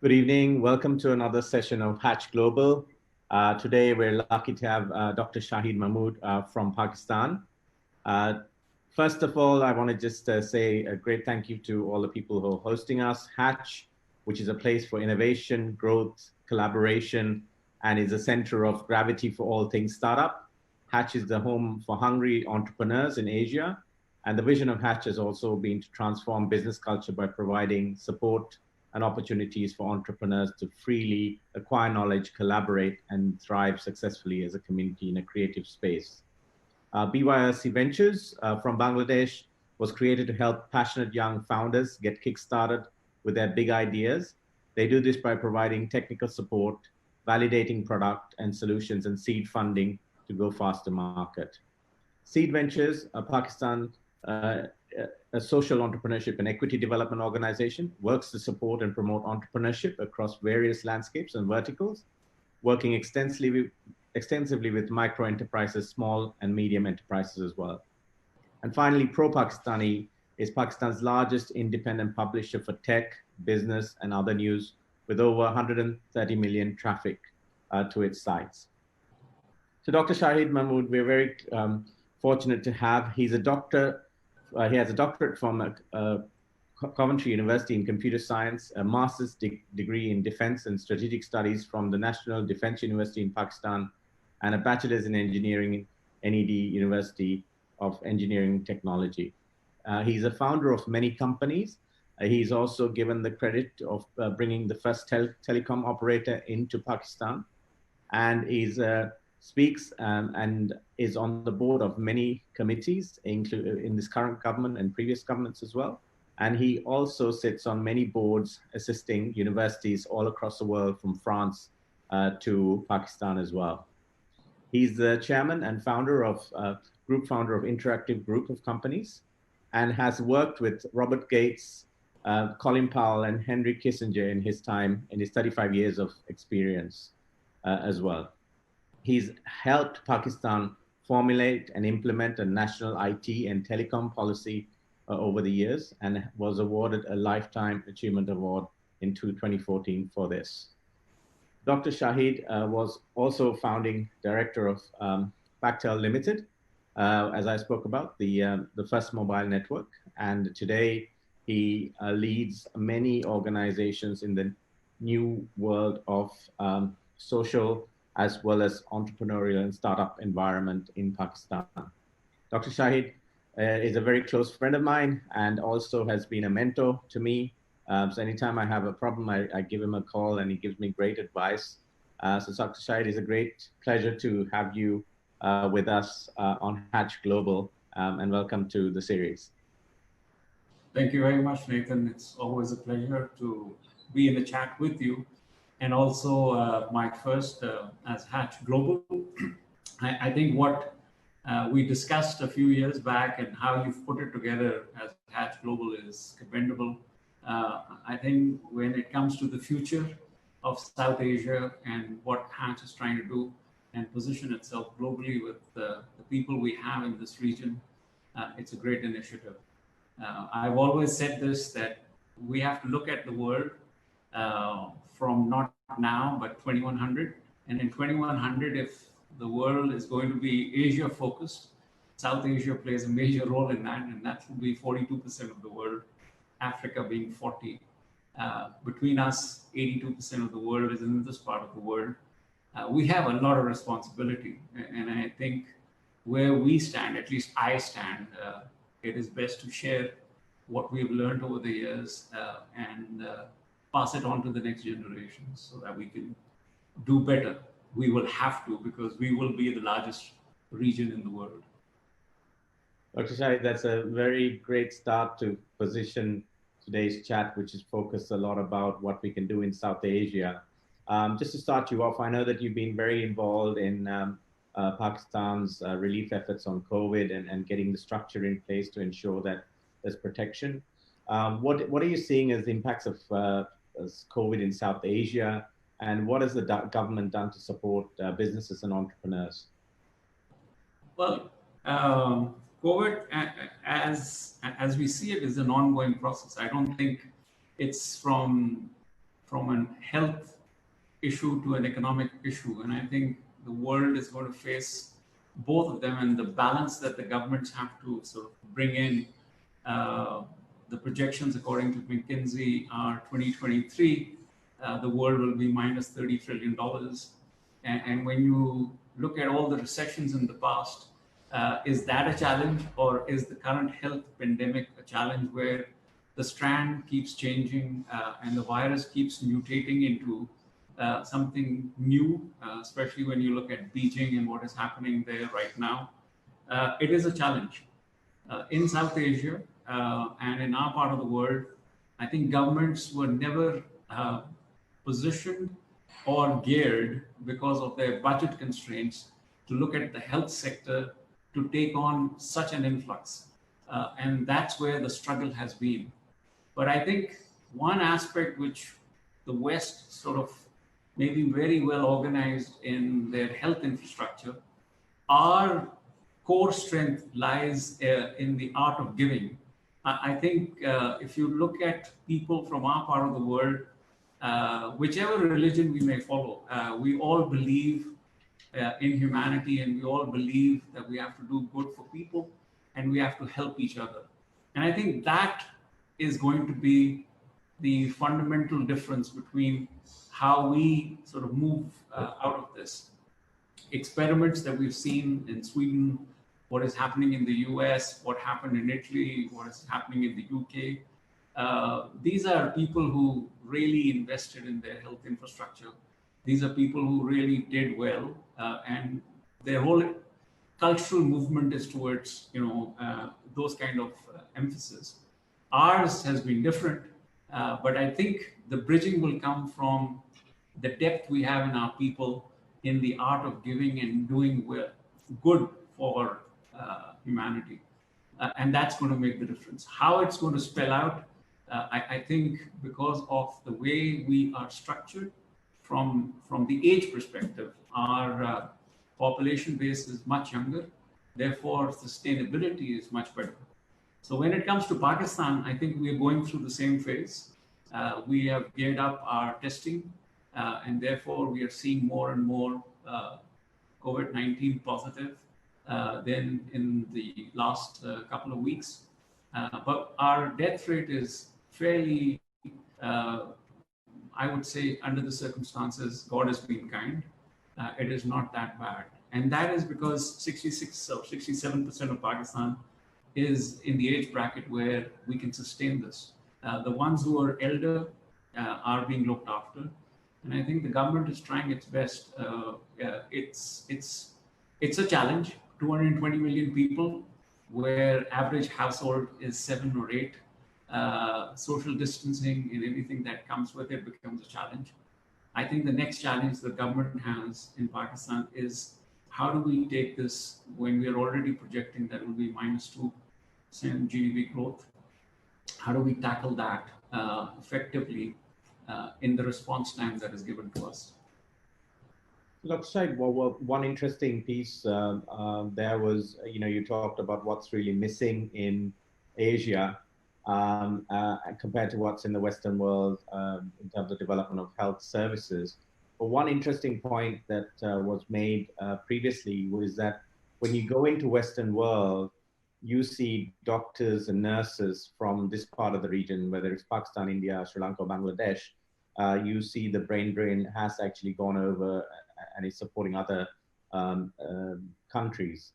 Good evening. Welcome to another session of Hatch Global. Today, we're lucky to have Dr. Shahid Mahmud from Pakistan. Uh, First of all, I want to just say a great thank you to all the people who are hosting us. Hatch, which is a place for innovation, growth, collaboration, and is a center of gravity for all things startup. Hatch is the home for hungry entrepreneurs in Asia. And the vision of Hatch has also been to transform business culture by providing support and opportunities for entrepreneurs to freely acquire knowledge, collaborate, and thrive successfully as a community in a creative space. BYRC Ventures from Bangladesh was created to help passionate young founders get kickstarted with their big ideas. They do this by providing technical support, validating product and solutions, and seed funding to go faster market. Seed Ventures, Pakistan, uh, a social entrepreneurship and equity development organization, works to support and promote entrepreneurship across various landscapes and verticals, working extensively with micro enterprises, small and medium enterprises as well. And finally, Pro Pakistani is Pakistan's largest independent publisher for tech, business, and other news, with over 130 million traffic to its sites. So Dr. Shahid Mahmud, we're very fortunate to have. He's a doctor. He has a doctorate from Coventry University in computer science, a master's degree in defense and strategic studies from the National Defense University in Pakistan, and a bachelor's in engineering in NED University of Engineering Technology. He's a founder of many companies. He's also given the credit of bringing the first telecom operator into Pakistan, and speaks and is on the board of many committees, in this current government and previous governments as well. And he also sits on many boards assisting universities all across the world, from France to Pakistan as well. He's the chairman and group founder of Interactive Group of Companies, and has worked with Robert Gates, Colin Powell, and Henry Kissinger in his 35 years of experience as well. He's helped Pakistan formulate and implement a national IT and telecom policy over the years, and was awarded a Lifetime Achievement Award in 2014 for this. Dr. Shahid was also founding director of Bactel Limited, as I spoke about, the first mobile network. And today he leads many organizations in the new world of social as well as entrepreneurial and startup environment in Pakistan. Dr. Shahid is a very close friend of mine, and also has been a mentor to me. So anytime I have a problem, I give him a call, and he gives me great advice. So Dr. Shahid, it's a great pleasure to have you with us on Hatch Global, and welcome to the series. Thank you very much, Nathan. It's always a pleasure to be in the chat with you. And also, Mike, first, as Hatch Global, I think what we discussed a few years back and how you've put it together as Hatch Global is commendable. I think when it comes to the future of South Asia and what Hatch is trying to do and position itself globally with the people we have in this region, it's a great initiative. I've always said this, that we have to look at the world from not now, but 2100. And in 2100, if the world is going to be Asia focused, South Asia plays a major role in that, and that will be 42% of the world, Africa being 40. Between us, 82% of the world is in this part of the world. We have a lot of responsibility, and I think where we stand, at least I stand, it is best to share what we've learned over the years and pass it on to the next generation so that we can do better. We will have to, because we will be the largest region in the world. Dr. Shahid, that's a very great start to position today's chat, which is focused a lot about what we can do in South Asia. Just to start you off, I know that you've been very involved in Pakistan's relief efforts on COVID and getting the structure in place to ensure that there's protection. What are you seeing as the impacts of COVID in South Asia, and what has the government done to support businesses and entrepreneurs? Well, COVID, as we see it, is an ongoing process. I don't think it's from from a health issue to an economic issue. And I think the world is going to face both of them, and the balance that the governments have to sort of bring in. The projections, according to McKinsey, are 2023, the world will be minus $30 trillion. And when you look at all the recessions in the past, is that a challenge, or is the current health pandemic a challenge where the strand keeps changing and the virus keeps mutating into something new, especially when you look at Beijing and what is happening there right now? It is a challenge. In South Asia and in our part of the world, I think governments were never positioned or geared because of their budget constraints to look at the health sector to take on such an influx. And that's where the struggle has been. But I think one aspect which the West sort of maybe very well organized in their health infrastructure, our core strength lies in the art of giving. I think if you look at people from our part of the world, whichever religion we may follow, we all believe in humanity, and we all believe that we have to do good for people and we have to help each other. And I think that is going to be the fundamental difference between how we sort of move out of this. Experiments that we've seen in Sweden, what is happening in the US, what happened in Italy, what is happening in the UK. These are people who really invested in their health infrastructure. These are people who really did well, and their whole cultural movement is towards, those kind of emphasis. Ours has been different, but I think the bridging will come from the depth we have in our people in the art of giving and doing good for humanity. And that's going to make the difference. How it's going to spell out, I think because of the way we are structured from the age perspective, our population base is much younger, therefore sustainability is much better. So when it comes to Pakistan, I think we are going through the same phase. We have geared up our testing, and therefore we are seeing more and more COVID-19 positive than in the last couple of weeks. But our death rate is fairly, I would say, under the circumstances, God has been kind. It is not that bad. And that is because 66 or 67% of Pakistan is in the age bracket where we can sustain this. The ones who are elder are being looked after. And I think the government is trying its best. It's a challenge. 220 million people, where average household is 7 or 8. Social distancing and everything that comes with it becomes a challenge. I think the next challenge the government has in Pakistan is how do we take this when we are already projecting that it will be -2% GDP growth? How do we tackle that effectively in the response time that is given to us? Dr. Shahid, well, one interesting piece there was, you talked about what's really missing in Asia compared to what's in the Western world in terms of development of health services. But one interesting point that was made previously was that when you go into Western world, you see doctors and nurses from this part of the region, whether it's Pakistan, India, Sri Lanka, Bangladesh, you see the brain drain has actually gone over and is supporting other countries.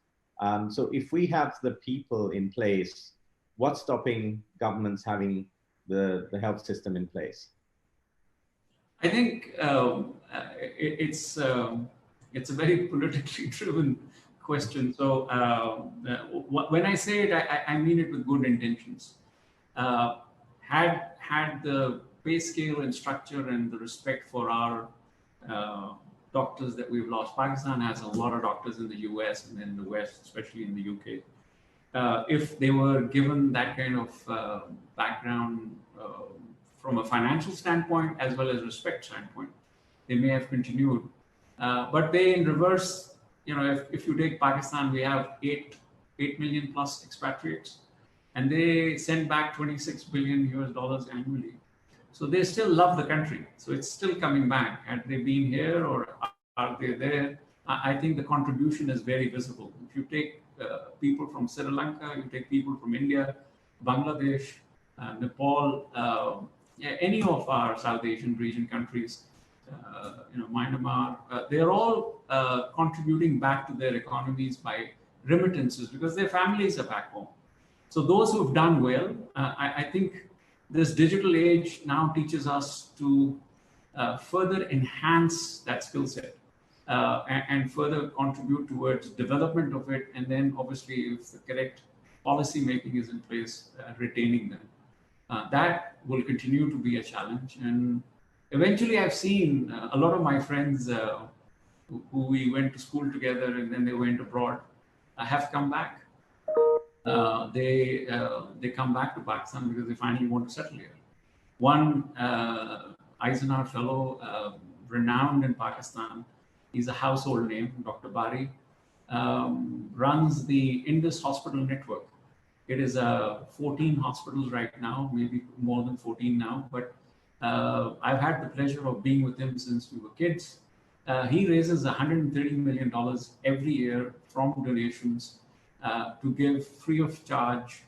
So if we have the people in place, what's stopping governments having the health system in place? I think it's a very politically driven question. So when I say it, I mean it with good intentions. Had the pay scale and structure and the respect for our doctors that we've lost. Pakistan has a lot of doctors in the US and in the West, especially in the UK. If they were given that kind of background from a financial standpoint as well as respect standpoint, they may have continued. But they, in reverse, if you take Pakistan, we have 8 million plus expatriates, and they send back $26 billion annually. So they still love the country. So it's still coming back. Had they been here or are they there? I think the contribution is very visible. If you take people from Sri Lanka, you take people from India, Bangladesh, Nepal, any of our South Asian region countries, Myanmar, they're all contributing back to their economies by remittances because their families are back home. So those who've done well, I think this digital age now teaches us to further enhance that skill set and further contribute towards development of it. And then obviously if the correct policy making is in place, retaining them. That will continue to be a challenge. And eventually I've seen a lot of my friends who we went to school together and then they went abroad have come back. They come back to Pakistan because they finally want to settle here. One Eisenhower Fellow, renowned in Pakistan, he's a household name, Dr. Bari, runs the Indus Hospital Network. It is 14 hospitals right now, maybe more than 14 now, but I've had the pleasure of being with him since we were kids. He raises $130 million every year from donations to give free of charge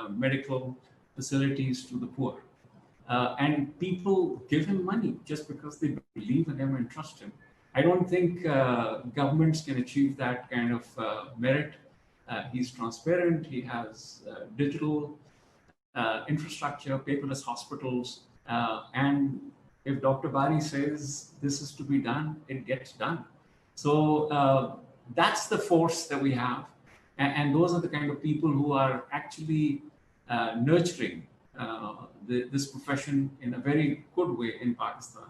medical facilities to the poor. And people give him money just because they believe in him and trust him. I don't think governments can achieve that kind of merit. He's transparent, he has digital infrastructure, paperless hospitals, and if Dr. Bari says this is to be done, it gets done. So that's the force that we have. And those are the kind of people who are actually nurturing this profession in a very good way in Pakistan.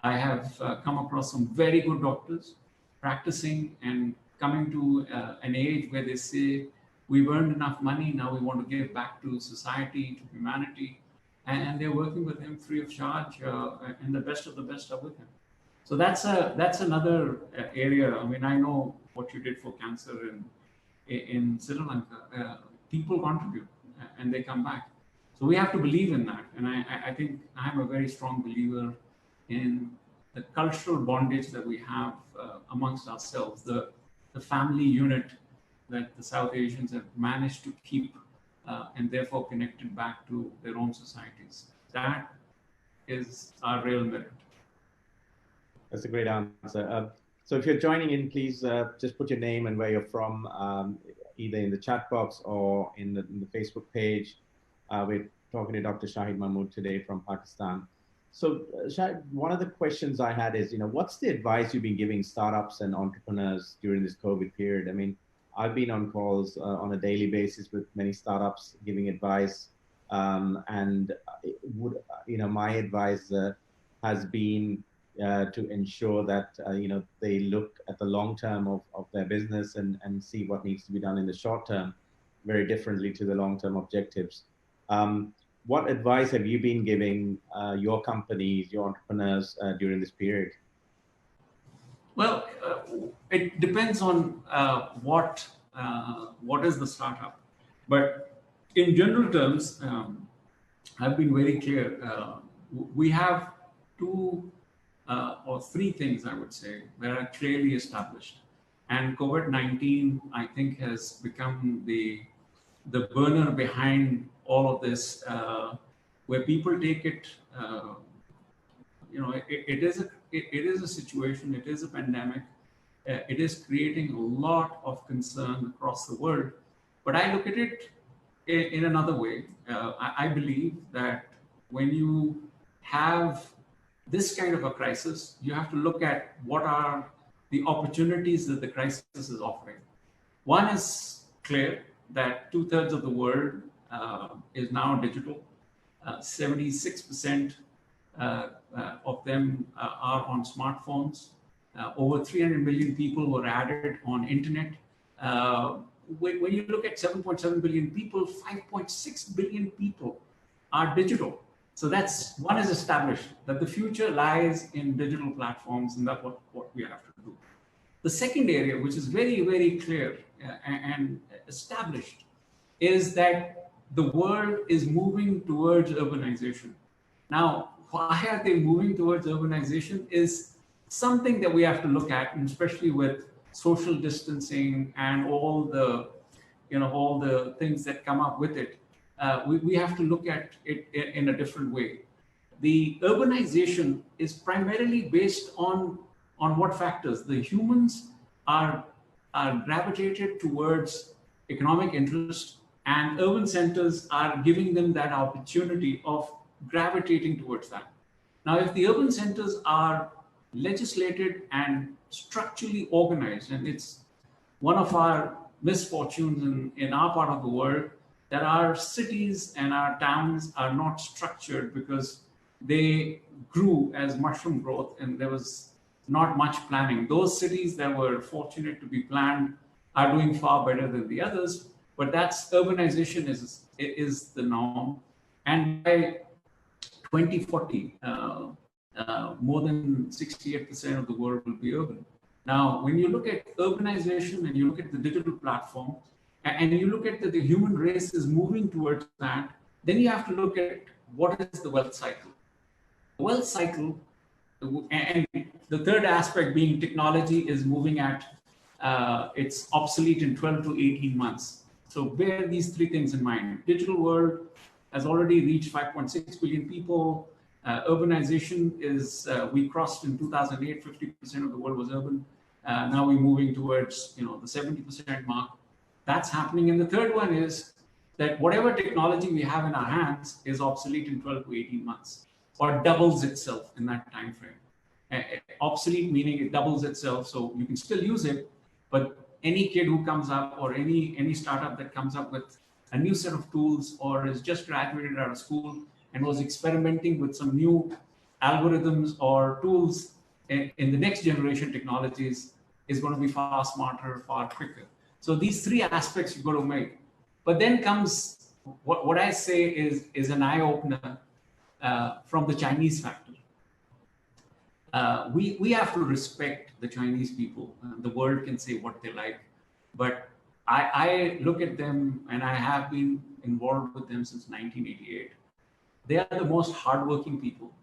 I have come across some very good doctors practicing and coming to an age where they say, we've earned enough money, now we want to give back to society, to humanity. And they're working with him free of charge, and the best of the best are with him. So that's another area. I mean, I know what you did for cancer in Sri Lanka. People contribute and they come back. So we have to believe in that. And I think I'm a very strong believer in the cultural bondage that we have amongst ourselves, the family unit that the South Asians have managed to keep and therefore connected back to their own societies. That is our real merit. That's a great answer. So if you're joining in, please just put your name and where you're from, either in the chat box or in the Facebook page. We're talking to Dr. Shahid Mahmud today from Pakistan. So Shahid, one of the questions I had is, what's the advice you've been giving startups and entrepreneurs during this COVID period? I mean, I've been on calls on a daily basis with many startups giving advice, and my advice has been to ensure that they look at the long term of their business and see what needs to be done in the short term very differently to the long term objectives. What advice have you been giving your companies, your entrepreneurs during this period? Well, it depends on what is the startup. But in general terms, I've been very clear. We have two or three things, I would say, that are clearly established. And COVID-19, I think, has become the burner behind all of this, where people take it, it is a situation, it is a pandemic, it is creating a lot of concern across the world. But I look at it in another way. I believe that when you have this kind of a crisis, you have to look at what are the opportunities that the crisis is offering. One is clear, that 2/3 of the world is now digital. 76% of them are on smartphones. Over 300 million people were added on internet. When you look at 7.7 billion people, 5.6 billion people are digital. So that's one is established, that the future lies in digital platforms, and that's what we have to do. The second area, which is very, very clear and established, is that the world is moving towards urbanization. Now, why are they moving towards urbanization is something that we have to look at, and especially with social distancing and all the, all the things that come up with it. We have to look at it in a different way. The urbanization is primarily based on what factors? The humans are gravitated towards economic interest, and urban centers are giving them that opportunity of gravitating towards that. Now, if the urban centers are legislated and structurally organized, and it's one of our misfortunes in our part of the world that our cities and our towns are not structured because they grew as mushroom growth and there was not much planning. Those cities that were fortunate to be planned are doing far better than the others, but that's urbanization is the norm. And by 2040, more than 68% of the world will be urban. Now, when you look at urbanization and you look at the digital platform, and you look at the human race is moving towards that, then you have to look at what is the wealth cycle. The wealth cycle, and the third aspect being technology is moving at, it's obsolete in 12 to 18 months. So bear these three things in mind. Digital world has already reached 5.6 billion people. Urbanization is, we crossed in 2008, 50% of the world was urban. Now we're moving towards, the 70% mark. That's happening. And the third one is that whatever technology we have in our hands is obsolete in 12 to 18 months, or doubles itself in that time frame. Obsolete meaning it doubles itself, so you can still use it, but any kid who comes up or any startup that comes up with a new set of tools or is just graduated out of school and was experimenting with some new algorithms or tools in the next generation technologies is going to be far smarter, far quicker. So these three aspects you've got to make. But then comes what I say is an eye-opener from the Chinese factor. We have to respect the Chinese people. The world can say what they like, but I look at them, and I have been involved with them since 1988. They are the most hardworking people.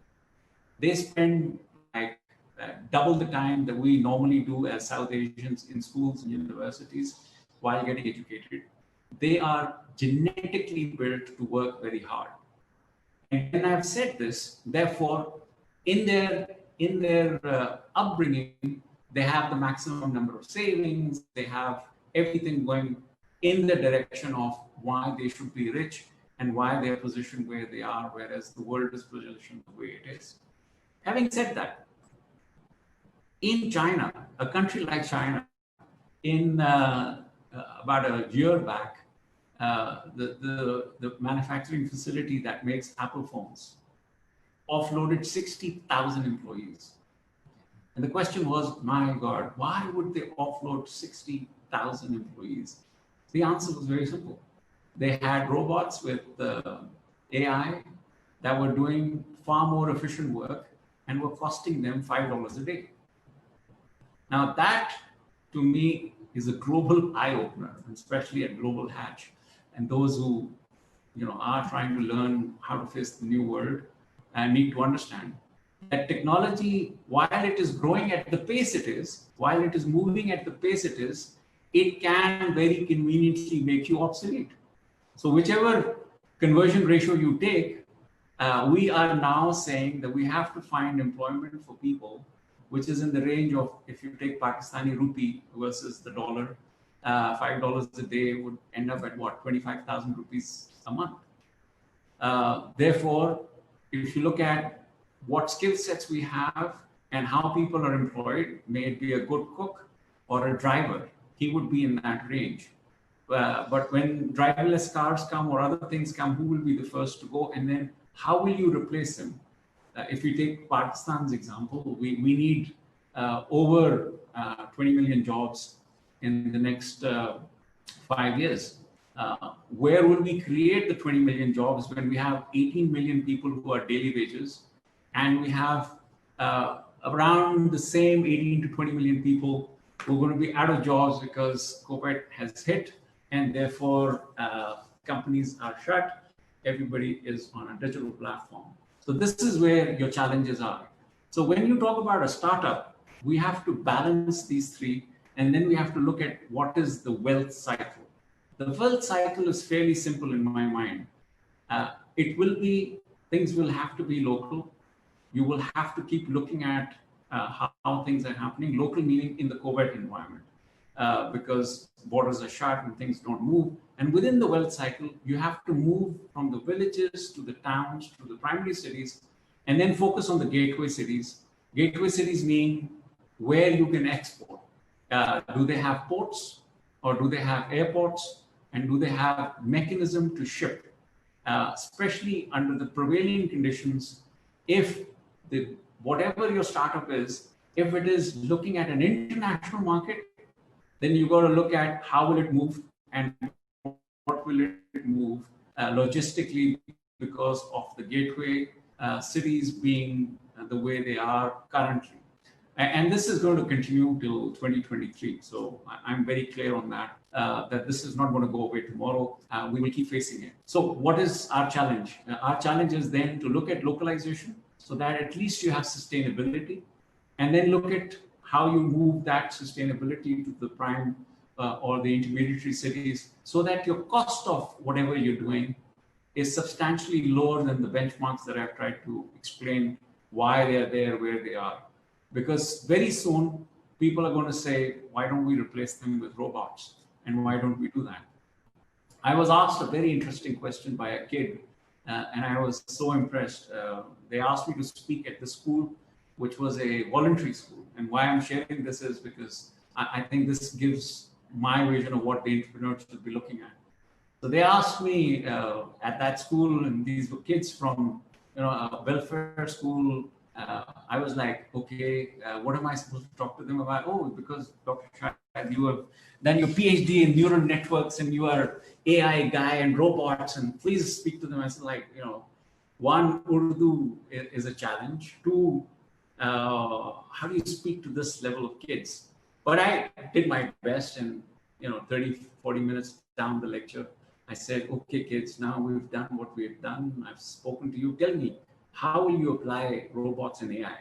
They spend like double the time that we normally do as South Asians in schools and universities while getting educated. They are genetically built to work very hard. And when I've said this, therefore, in their upbringing, they have the maximum number of savings. They have everything going in the direction of why they should be rich and why they're positioned where they are, whereas the world is positioned the way it is. Having said that, in China, a country like China, in about a year back, the manufacturing facility that makes Apple phones offloaded 60,000 employees. And the question was, my God, why would they offload 60,000 employees? The answer was very simple. They had robots with AI that were doing far more efficient work and were costing them $5 a day. Now that, to me, is a global eye-opener, especially at Global Hatch. And those who are trying to learn how to face the new world need to understand that technology, while it is growing at the pace it is, while it is moving at the pace it is, it can very conveniently make you obsolete. So whichever conversion ratio you take, we are now saying that we have to find employment for people, which is in the range of, if you take Pakistani rupee versus the dollar, $5 a day would end up at what, 25,000 rupees a month. Therefore, if you look at what skill sets we have and how people are employed, may it be a good cook or a driver, he would be in that range. But when driverless cars come or other things come, who will be the first to go? And then how will you replace them? If you take Pakistan's example, we need over 20 million jobs in the next 5 years. Where will we create the 20 million jobs when we have 18 million people who are daily wages, and we have around the same 18 to 20 million people who are going to be out of jobs because COVID has hit, and therefore companies are shut. Everybody is on a digital platform. So this is where your challenges are. So when you talk about a startup, we have to balance these three, and then we have to look at what is the wealth cycle. The wealth cycle is fairly simple in my mind. It will be, things will have to be local. You will have to keep looking at how things are happening. Local meaning in the covert environment, because borders are shut and things don't move. And within the wealth cycle, you have to move from the villages to the towns to the primary cities, and then focus on the gateway cities. Gateway cities mean where you can export. Do they have ports, or do they have airports, and do they have mechanism to ship? Especially under the prevailing conditions, if whatever your startup is, if it is looking at an international market, then you got to look at how will it move and what will it move logistically, because of the gateway cities being the way they are currently. And this is going to continue till 2023. So I'm very clear on that, that this is not going to go away tomorrow. We will keep facing it. So what is our challenge? Our challenge is then to look at localization so that at least you have sustainability, and then look at how you move that sustainability to the prime or the intermediary cities, so that your cost of whatever you're doing is substantially lower than the benchmarks that I've tried to explain why they're there, where they are. Because very soon, people are going to say, why don't we replace them with robots? And why don't we do that? I was asked a very interesting question by a kid, and I was so impressed. They asked me to speak at the school, which was a voluntary school. And why I'm sharing this is because I think this gives my vision of what the entrepreneurs should be looking at. So they asked me at that school, and these were kids from a welfare school. I was like, okay, what am I supposed to talk to them about? Oh, because Dr. Shahid, you have done your PhD in neural networks and you are AI guy and robots, and please speak to them. I said, like, one, Urdu is a challenge. Two, how do you speak to this level of kids? But I did my best, and 30, 40 minutes down the lecture, I said, okay, kids, now we've done what we've done. I've spoken to you. Tell me, how will you apply robots and AI?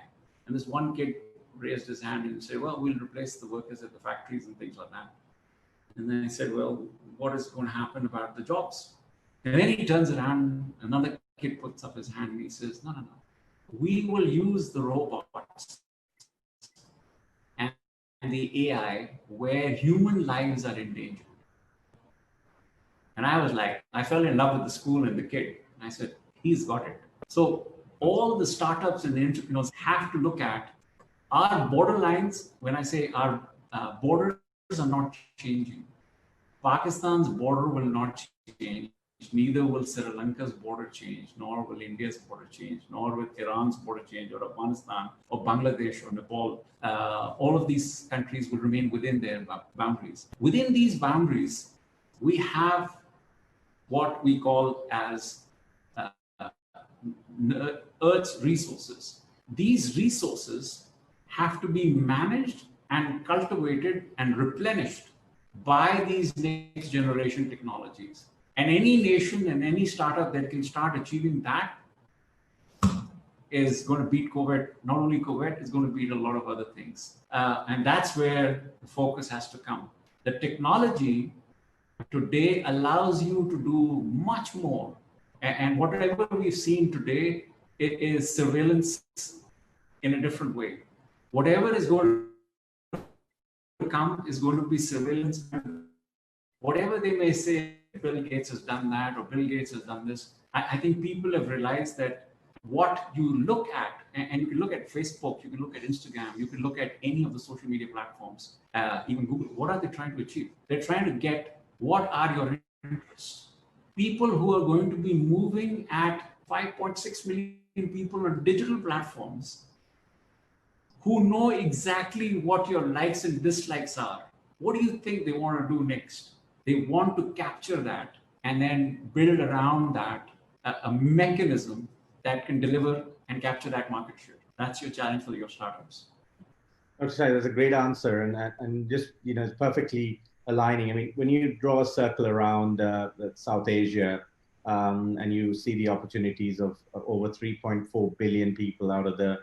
And this one kid raised his hand and said, well, we'll replace the workers at the factories and things like that. And then I said, well, what is going to happen about the jobs? And then he turns around, another kid puts up his hand and he says, no. We will use the robots and the AI where human lives are in danger. And I was like, I fell in love with the school and the kid. And I said, he's got it. So all the startups and the entrepreneurs have to look at our borderlines. When I say our borders are not changing, Pakistan's border will not change. Neither will Sri Lanka's border change, nor will India's border change, nor will Iran's border change, or Afghanistan, or Bangladesh, or Nepal. All of these countries will remain within their boundaries. Within these boundaries, we have what we call as Earth's resources. These resources have to be managed and cultivated and replenished by these next generation technologies. And any nation and any startup that can start achieving that is going to beat COVID. Not only COVID, it's going to beat a lot of other things. And that's where the focus has to come. The technology today allows you to do much more. And whatever we've seen today, it is surveillance in a different way. Whatever is going to come is going to be surveillance. Whatever they may say, Bill Gates has done that, or Bill Gates has done this. I think people have realized that what you look at, and you can look at Facebook, you can look at Instagram, you can look at any of the social media platforms, even Google. What are they trying to achieve? They're trying to get, what are your interests? People who are going to be moving at 5.6 million people on digital platforms, who know exactly what your likes and dislikes are. What do you think they want to do next? They want to capture that and then build around that a mechanism that can deliver and capture that market share. That's your challenge for your startups. Dr. Shahid, that's a great answer, and just it's perfectly aligning. I mean, when you draw a circle around South Asia, and you see the opportunities of over 3.4 billion people out of the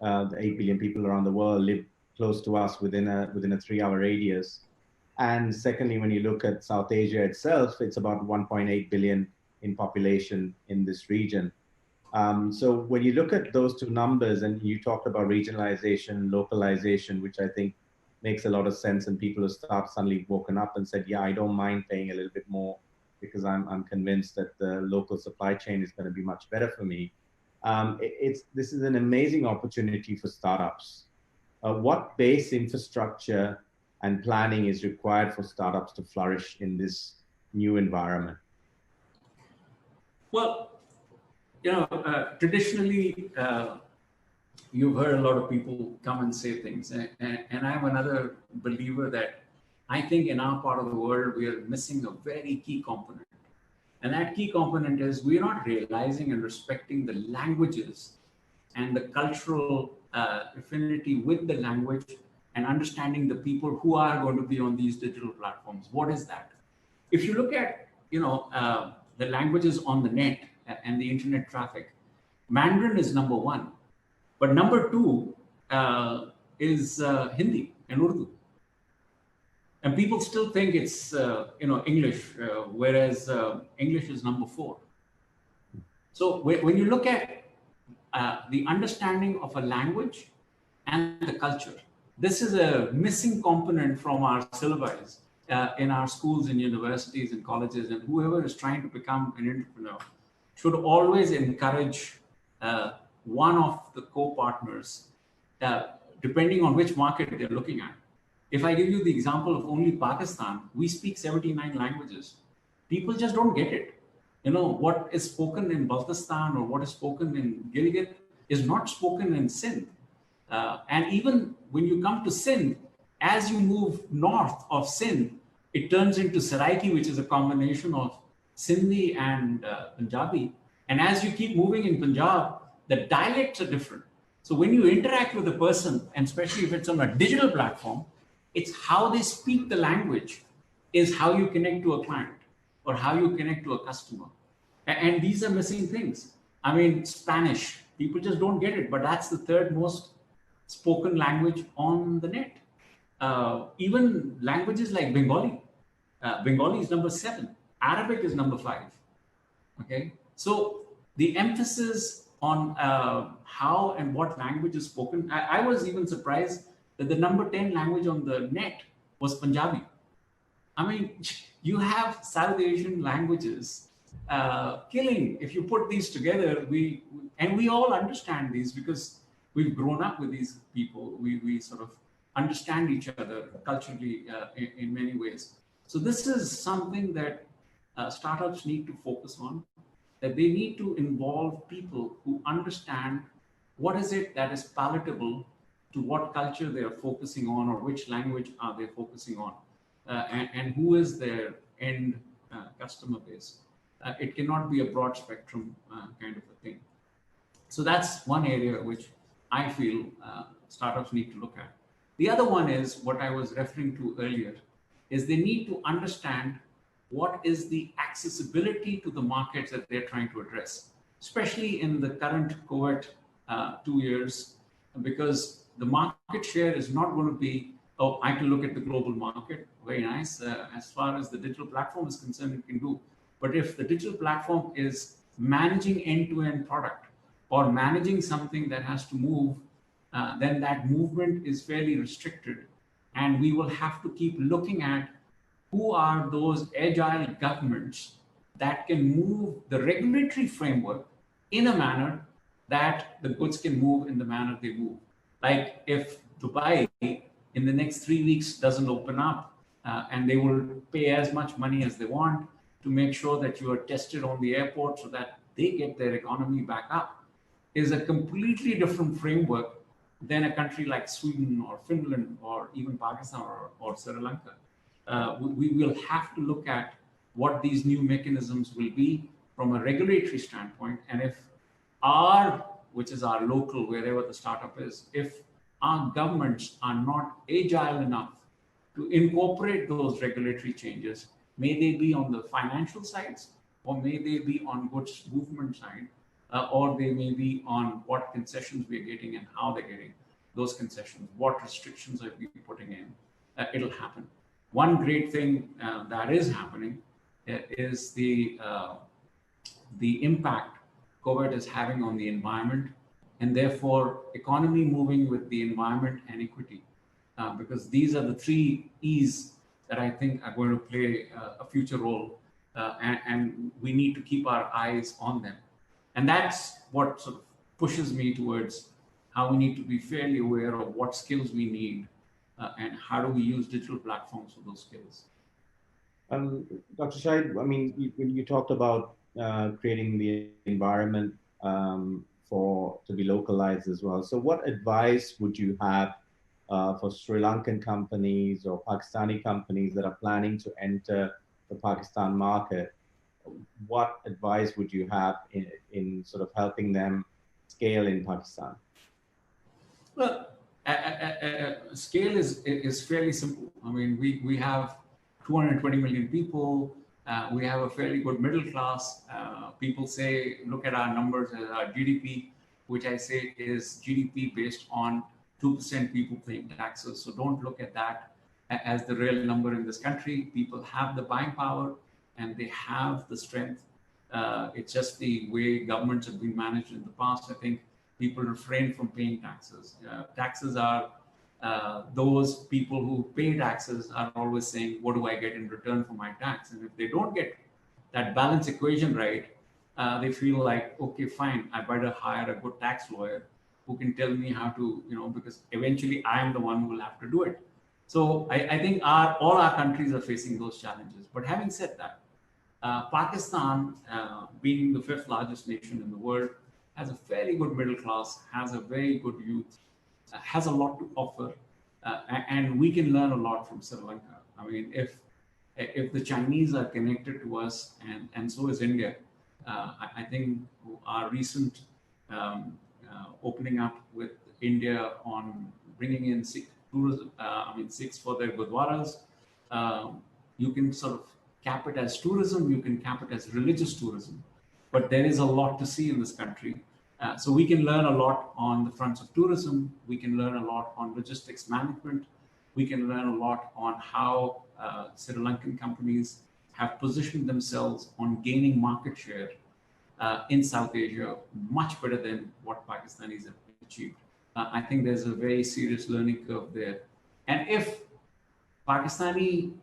8 billion people around the world live close to us within a 3-hour radius. And secondly, when you look at South Asia itself, it's about 1.8 billion in population in this region. So when you look at those two numbers, and you talked about regionalization, localization, which I think makes a lot of sense, and people have suddenly woken up and said, yeah, I don't mind paying a little bit more because I'm convinced that the local supply chain is going to be much better for me. This is an amazing opportunity for startups. What base infrastructure and planning is required for startups to flourish in this new environment? Well, traditionally, you've heard a lot of people come and say things, and I'm another believer that I think in our part of the world, we are missing a very key component. And that key component is we're not realizing and respecting the languages and the cultural affinity with the language, and understanding the people who are going to be on these digital platforms. What is that? If you look at, the languages on the net and the internet traffic, Mandarin is number one, but number two is Hindi and Urdu. And people still think it's English, whereas English is number 4. So when you look at the understanding of a language and the culture, this is a missing component from our syllabi in our schools and universities and colleges, and whoever is trying to become an entrepreneur should always encourage one of the co-partners, depending on which market they're looking at. If I give you the example of only Pakistan, we speak 79 languages. People just don't get it. What is spoken in Baltistan or what is spoken in Gilgit is not spoken in Sindh. And even when you come to Sindh, as you move north of Sindh, it turns into Saraiki, which is a combination of Sindhi and Punjabi. And as you keep moving in Punjab, the dialects are different. So when you interact with a person, and especially if it's on a digital platform, it's how they speak the language is how you connect to a client or how you connect to a customer. And these are missing things. I mean, Spanish, people just don't get it, but that's the 3rd most spoken language on the net. Even languages like Bengali, Bengali is number 7, Arabic is number 5. Okay, so the emphasis on how and what language is spoken. I was even surprised that the number 10 language on the net was Punjabi. I mean, you have South Asian languages killing. If you put these together, we all understand these because we've grown up with these people. We sort of understand each other culturally in many ways. So this is something that startups need to focus on, that they need to involve people who understand what is it that is palatable to what culture they are focusing on, or which language are they focusing on, and who is their end customer base. It cannot be a broad spectrum kind of a thing. So that's one area which I feel startups need to look at. The other one is what I was referring to earlier, is they need to understand what is the accessibility to the markets that they're trying to address, especially in the current COVID 2 years, because the market share is not going to be, oh, I can look at the global market, very nice. As far as the digital platform is concerned, it can do. But if the digital platform is managing end-to-end product or managing something that has to move, then that movement is fairly restricted. And we will have to keep looking at who are those agile governments that can move the regulatory framework in a manner that the goods can move in the manner they move. Like if Dubai in the next 3 weeks doesn't open up, and they will pay as much money as they want to make sure that you are tested on the airport so that they get their economy back up, is a completely different framework than a country like Sweden or Finland or even Pakistan or Sri Lanka. We will have to look at what these new mechanisms will be from a regulatory standpoint. And if which is our local, wherever the startup is, if our governments are not agile enough to incorporate those regulatory changes, may they be on the financial sides or may they be on goods movement side, or they may be on what concessions we're getting and how they're getting those concessions, what restrictions are we putting in. It'll happen. One great thing that is happening is the impact COVID is having on the environment, and therefore economy moving with the environment and equity, because these are the three E's that I think are going to play a future role, and we need to keep our eyes on them. And that's what sort of pushes me towards how we need to be fairly aware of what skills we need, and how do we use digital platforms for those skills. Dr. Shahid, I mean, you talked about creating the environment to be localized as well. So what advice would you have for Sri Lankan companies or Pakistani companies that are planning to enter the Pakistan market? What advice would you have in sort of helping them scale in Pakistan? Well, scale is fairly simple. I mean, we have 220 million people. We have a fairly good middle class. People say, look at our numbers as our GDP, which I say is GDP based on 2% people paying taxes. So don't look at that as the real number in this country. People have the buying power and they have the strength. It's just the way governments have been managed in the past. I think people refrain from paying taxes. Taxes are those people who pay taxes are always saying, what do I get in return for my tax? And if they don't get that balance equation right, they feel like, okay, fine, I better hire a good tax lawyer who can tell me how to, because eventually I'm the one who will have to do it. So I think all our countries are facing those challenges. But having said that, Pakistan, being the 5th largest nation in the world, has a fairly good middle class, has a very good youth, has a lot to offer, and we can learn a lot from Sri Lanka. I mean, if the Chinese are connected to us, and so is India, I think our recent opening up with India on bringing in Sikhs for their gurdwaras, you can sort of cap it as tourism, you can cap it as religious tourism, but there is a lot to see in this country. So we can learn a lot on the fronts of tourism. We can learn a lot on logistics management. We can learn a lot on how Sri Lankan companies have positioned themselves on gaining market share in South Asia much better than what Pakistanis have achieved. I think there's a very serious learning curve there. And if Pakistani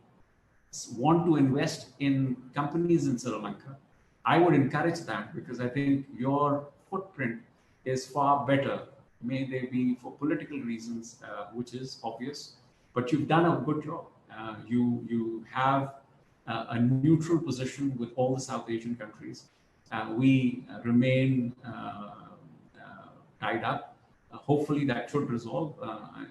want to invest in companies in Sri Lanka, I would encourage that, because I think your footprint is far better. May they be for political reasons, which is obvious, but you've done a good job. You have a neutral position with all the South Asian countries. We remain tied up. Hopefully that should resolve.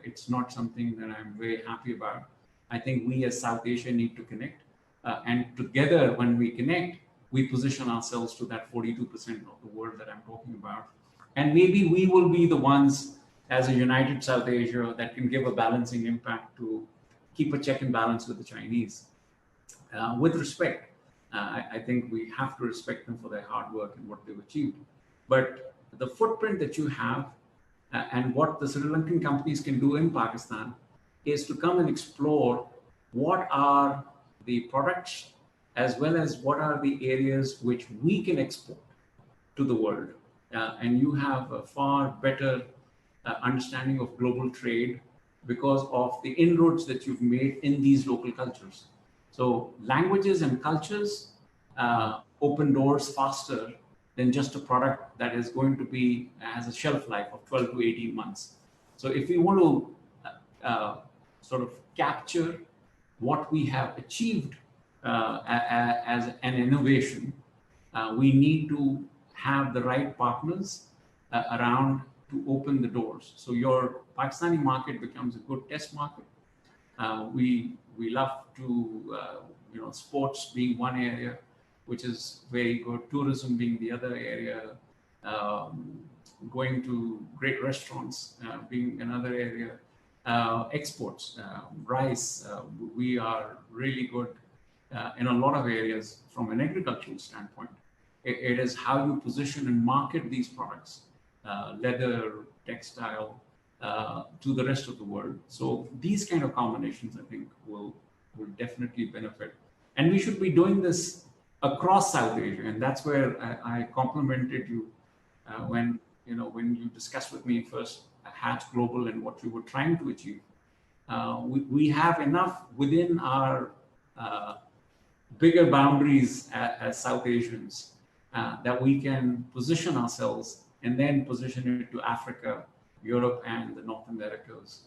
It's not something that I'm very happy about. I think we as South Asia need to connect, and together when we connect, we position ourselves to that 42% of the world that I'm talking about. And maybe we will be the ones as a united South Asia that can give a balancing impact to keep a check and balance with the Chinese. With respect, I think we have to respect them for their hard work and what they've achieved. But the footprint that you have and what the Sri Lankan companies can do in Pakistan is to come and explore what are the products as well as what are the areas which we can export to the world. And you have a far better understanding of global trade because of the inroads that you've made in these local cultures. So languages and cultures open doors faster than just a product that is going to be, has a shelf life of 12 to 18 months. So if we want to sort of capture what we have achieved as an innovation, we need to have the right partners around to open the doors. So your Pakistani market becomes a good test market. We love to, sports being one area, which is very good. Tourism being the other area. Going to great restaurants being another area. Exports, rice, we are really good in a lot of areas from an agricultural standpoint. It is how you position and market these products, leather, textile, to the rest of the world. So these kind of combinations, I think, will definitely benefit. And we should be doing this across South Asia, and that's where I complimented you when you discussed with me first Hatch Global and what you were trying to achieve. We have enough within our bigger boundaries as South Asians that we can position ourselves and then position it to Africa, Europe, and the North Americas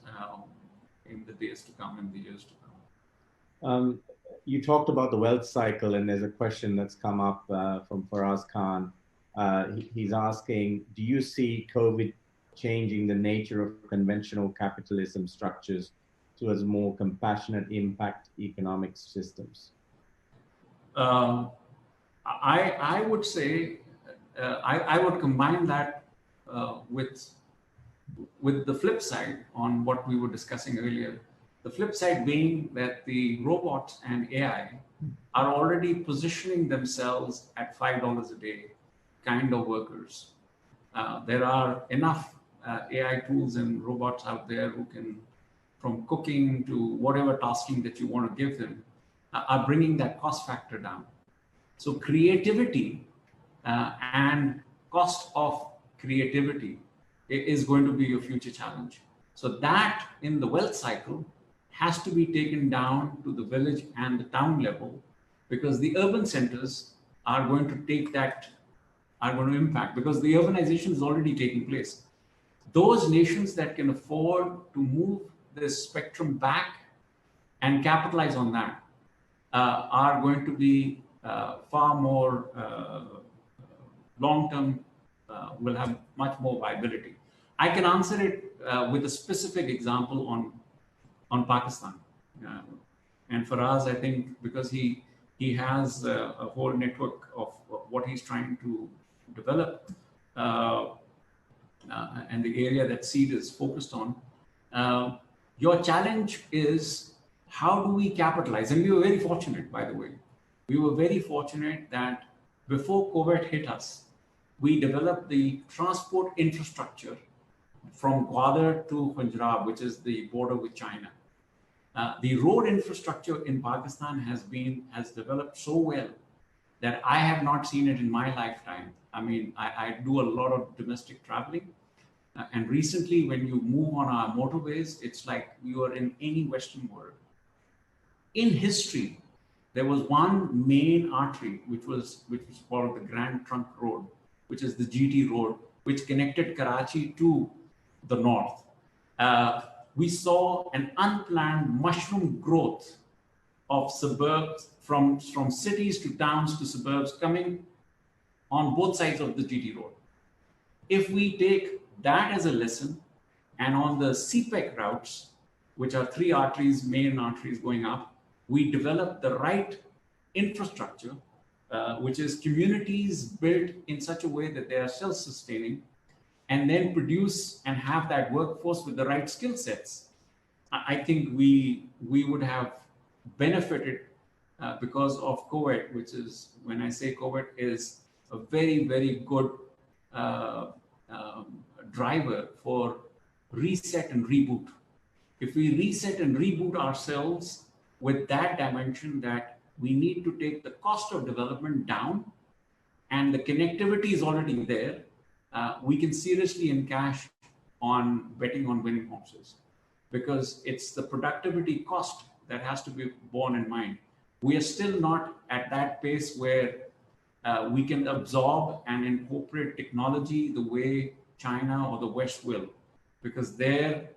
in the days to come and the years to come. You talked about the wealth cycle, and there's a question that's come up from Faraz Khan. He's asking, do you see COVID changing the nature of conventional capitalism structures towards more compassionate impact economic systems? I would say I would combine that with the flip side on what we were discussing earlier. The flip side being that the robots and AI are already positioning themselves at $5 a day kind of workers. There are enough AI tools and robots out there who can, from cooking to whatever tasking that you want to give them, are bringing that cost factor down. So creativity and cost of creativity is going to be a future challenge. So that in the wealth cycle has to be taken down to the village and the town level, because the urban centers are going to take that, are going to impact, because the urbanization is already taking place. Those nations that can afford to move this spectrum back and capitalize on that are going to be far more long-term, will have much more viability. I can answer it with a specific example on Pakistan. And for us, I think because he has a whole network of what he's trying to develop and the area that Seed is focused on, your challenge is how do we capitalize? And we were very fortunate, by the way. We were very fortunate that before COVID hit us, we developed the transport infrastructure from Gwadar to Punjab, which is the border with China. The road infrastructure in Pakistan has developed so well that I have not seen it in my lifetime. I mean, I do a lot of domestic traveling. And recently, when you move on our motorways, it's like you are in any Western world. In history, there was one main artery, which was called the Grand Trunk Road, which is the GT Road, which connected Karachi to the north. We saw an unplanned mushroom growth of suburbs from cities to towns to suburbs coming on both sides of the GT Road. If we take that as a lesson, and on the CPEC routes, which are three arteries, main arteries going up, we develop the right infrastructure, which is communities built in such a way that they are self-sustaining, and then produce and have that workforce with the right skill sets. I think we would have benefited because of COVID, which is, when I say COVID, is a very, very good driver for reset and reboot. If we reset and reboot ourselves with that dimension, that we need to take the cost of development down and the connectivity is already there, we can seriously encash on betting on winning horses, because it's the productivity cost that has to be borne in mind. We are still not at that pace where we can absorb and incorporate technology the way China or the West will, because their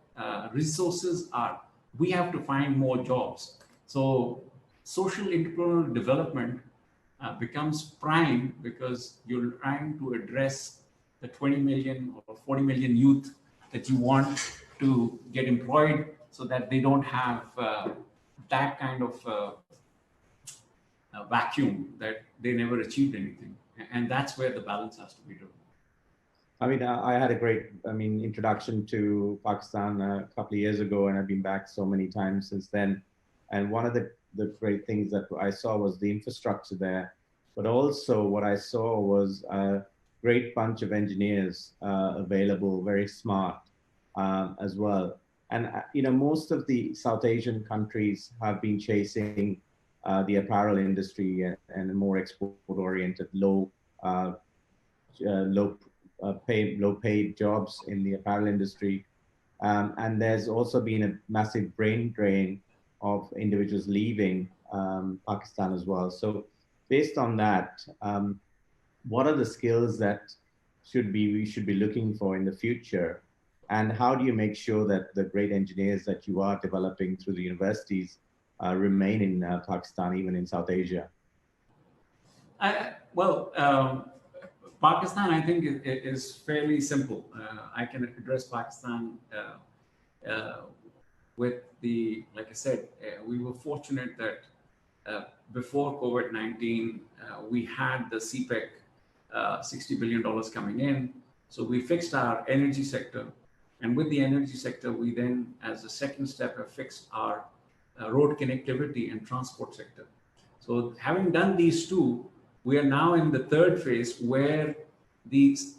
resources are, we have to find more jobs. So social entrepreneurial development becomes prime, because you're trying to address the 20 million or 40 million youth that you want to get employed, so that they don't have that kind of vacuum that they never achieved anything. And that's where the balance has to be driven. I mean, I had a great, introduction to Pakistan a couple of years ago, and I've been back so many times since then. And one of the the great things that I saw was the infrastructure there, but also what I saw was a great bunch of engineers available, very smart as well. And most of the South Asian countries have been chasing the apparel industry and more export-oriented, low paid jobs in the apparel industry. And there's also been a massive brain drain of individuals leaving Pakistan as well. So based on that, what are the skills that we should be looking for in the future? And how do you make sure that the great engineers that you are developing through the universities remain in Pakistan, even in South Asia? Well, Pakistan, I think, is fairly simple. I can address Pakistan with like I said, we were fortunate that before COVID-19, we had the CPEC $60 billion coming in. So we fixed our energy sector. And with the energy sector, we then, as a second step, have fixed our road connectivity and transport sector. So having done these two, we are now in the third phase where these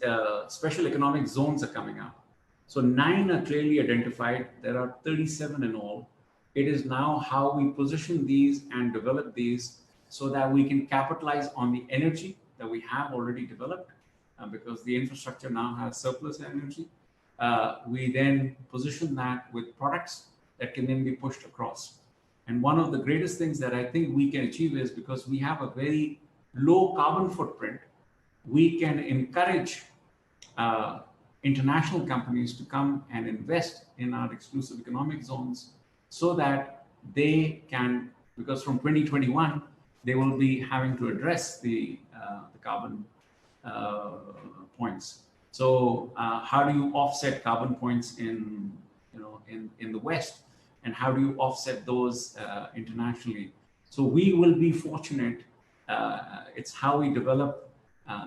special economic zones are coming out. So 9 are clearly identified. There are 37 in all. It is now how we position these and develop these so that we can capitalize on the energy that we have already developed because the infrastructure now has surplus energy. We then position that with products that can then be pushed across. And one of the greatest things that I think we can achieve is because we have a very low carbon footprint, we can encourage international companies to come and invest in our exclusive economic zones so that they can, because from 2021, they will be having to address the carbon points. So how do you offset carbon points in the West, and how do you offset those internationally? So we will be fortunate. It's how we develop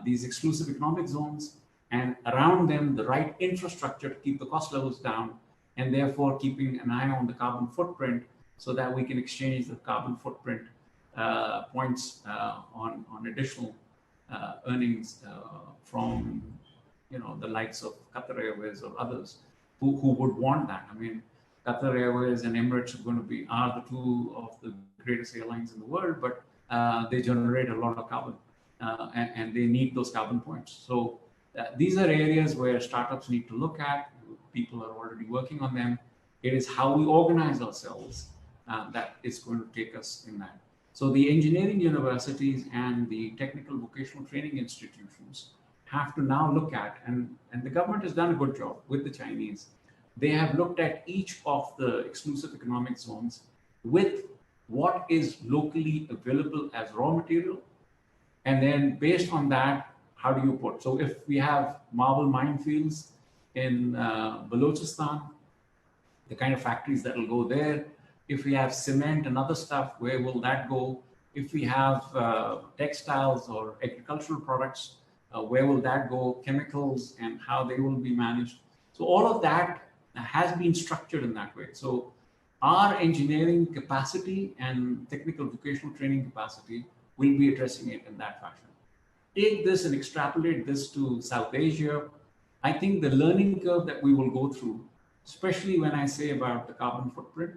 these exclusive economic zones, and around them the right infrastructure to keep the cost levels down, and therefore keeping an eye on the carbon footprint so that we can exchange the carbon footprint points on additional earnings from the likes of Qatar Airways or others who would want that. I mean, Qatar Airways and Emirates are the two of the greatest airlines in the world, but they generate a lot of carbon and they need those carbon points. So these are areas where startups need to look at. People are already working on them. It is how we organize ourselves that is going to take us in that. So the engineering universities and the technical vocational training institutions have to now look at, and the government has done a good job with the Chinese. They have looked at each of the exclusive economic zones with what is locally available as raw material. And then based on that, how do you put? So if we have marble minefields in Balochistan, the kind of factories that will go there. If we have cement and other stuff, where will that go? If we have textiles or agricultural products, where will that go? Chemicals and how they will be managed. So all of that has been structured in that way. So our engineering capacity and technical vocational training capacity will be addressing it in that fashion. Take this and extrapolate this to South Asia. I think the learning curve that we will go through, especially when I say about the carbon footprint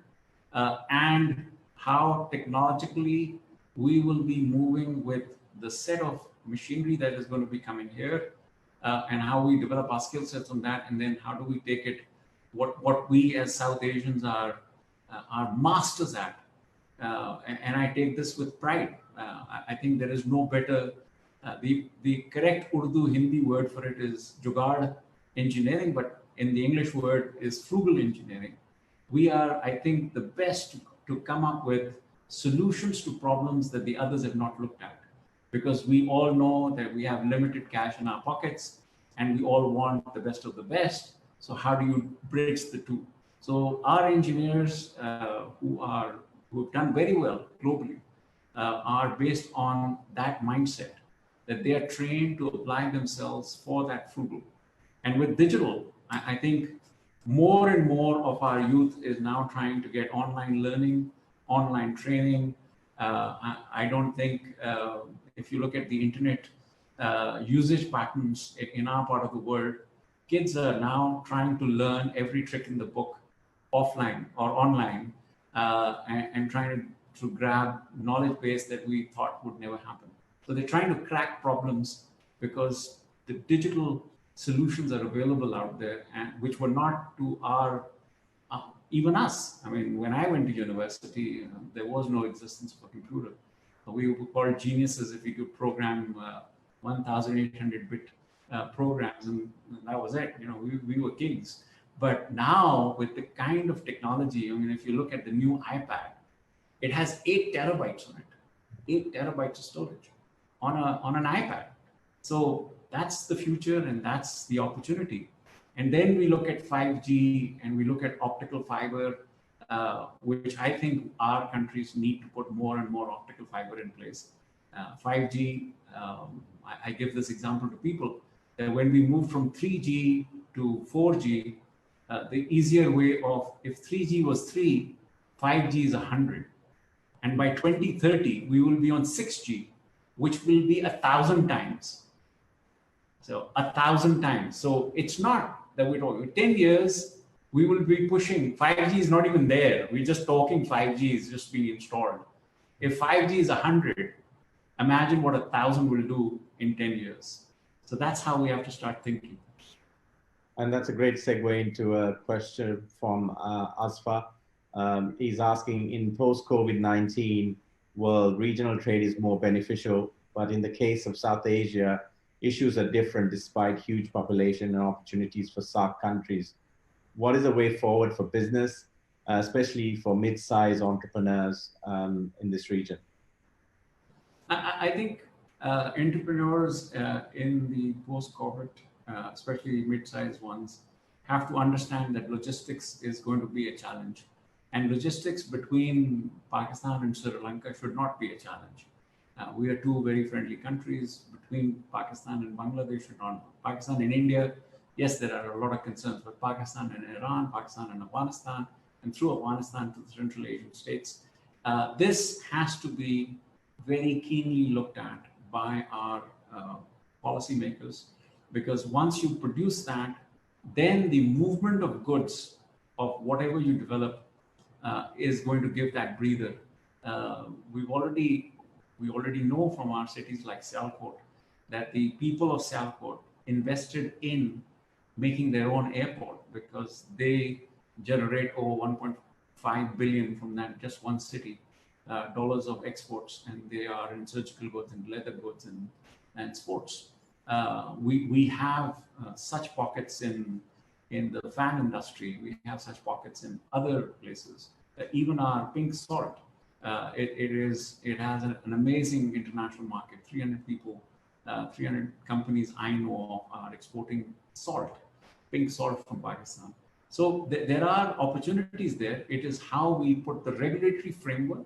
and how technologically we will be moving with the set of machinery that is going to be coming here and how we develop our skill sets on that, and then how do we take it, what we as South Asians are masters at. And I take this with pride. I think there is no better, the correct Urdu Hindi word for it is jugaad engineering, but in the English word is frugal engineering. We are, I think, the best to come up with solutions to problems that the others have not looked at, because we all know that we have limited cash in our pockets and we all want the best of the best. So how do you bridge the two? So our engineers who have done very well globally are based on that mindset, that they are trained to apply themselves for that frugal. And with digital, I think more and more of our youth is now trying to get online learning, online training, I don't think if you look at the internet usage patterns in our part of the world, kids are now trying to learn every trick in the book offline or online and trying to grab knowledge base that we thought would never happen. So they're trying to crack problems because the digital solutions are available out there, and which were not to our even us. I mean, when I went to university, there was no existence of a computer. We were called geniuses if we could program 1,800-bit programs, and that was it. You know, we were kings. But now, with the kind of technology, I mean, if you look at the new iPad, it has 8 terabytes on it, 8 terabytes of storage on an iPad. So that's the future, and that's the opportunity. And then we look at 5G and we look at optical fiber, which I think our countries need to put more and more optical fiber in place. 5G, I give this example to people, that when we move from 3G to 4G, the easier way of, if 3G was 3, 5G is 100. And by 2030, we will be on 6G, which will be 1,000 times. So 1,000 times. So it's not that we're talking 10 years, we will be pushing. 5G is not even there. We're just talking 5G is just being installed. If 5G is 100, imagine what 1,000 will do in 10 years. So that's how we have to start thinking. And that's a great segue into a question from Asfa. He's asking, in post-COVID-19 world, regional trade is more beneficial, but in the case of South Asia, issues are different despite huge population and opportunities for SAARC countries. What is the way forward for business, especially for mid-sized entrepreneurs in this region? I think entrepreneurs in the post-COVID, especially mid-sized ones, have to understand that logistics is going to be a challenge. And logistics between Pakistan and Sri Lanka should not be a challenge. We are two very friendly countries. Between Pakistan and Bangladesh, Pakistan and India, yes, there are a lot of concerns, but Pakistan and Iran, Pakistan and Afghanistan, and through Afghanistan to the Central Asian states, this has to be very keenly looked at by our policymakers, because once you produce that, then the movement of goods of whatever you develop is going to give that breather. We already know from our cities like Sialkot that the people of Sialkot invested in making their own airport because they generate over 1.5 billion from that just one city, dollars of exports, and they are in surgical goods and leather goods and sports. We have such pockets in the fan industry. We have such pockets in other places. Even our pink salt, it has an amazing international market. 300 people, 300 companies I know of are exporting salt, pink salt from Pakistan. So there are opportunities there. It is how we put the regulatory framework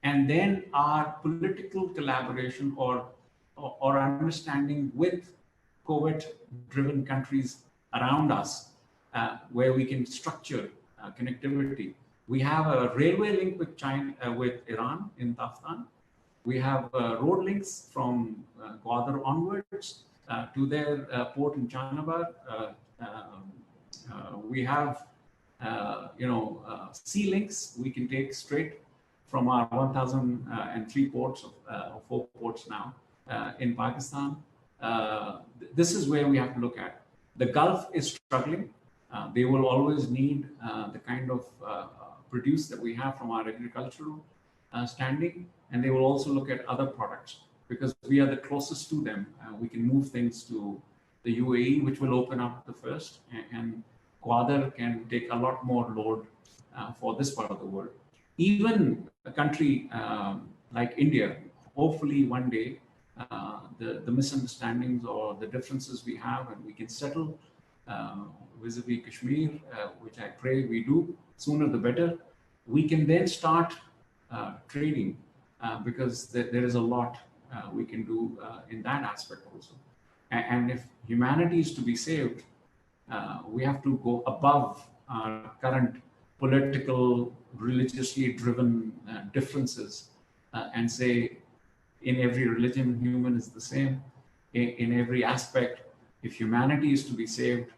and then our political collaboration or understanding with COVID-driven countries around us, where we can structure connectivity. We have a railway link with China, with Iran in Taftan. We have road links from Gwadar onwards to their port in Chanabad. We have, sea links we can take straight from our 1,003 ports, 4 ports now in Pakistan. This is where we have to look at. The Gulf is struggling. They will always need the kind of produce that we have from our agricultural standing, and they will also look at other products because we are the closest to them. We can move things to the UAE, which will open up the first, and Gwadar can take a lot more load for this part of the world. Even a country like India, hopefully one day, the misunderstandings or the differences we have, and we can settle vis-a-vis Kashmir, which I pray we do, sooner the better. We can then start trading because there is a lot we can do in that aspect also. And if humanity is to be saved, we have to go above our current political, religiously driven differences and say, in every religion, human is the same. In every aspect, if humanity is to be saved,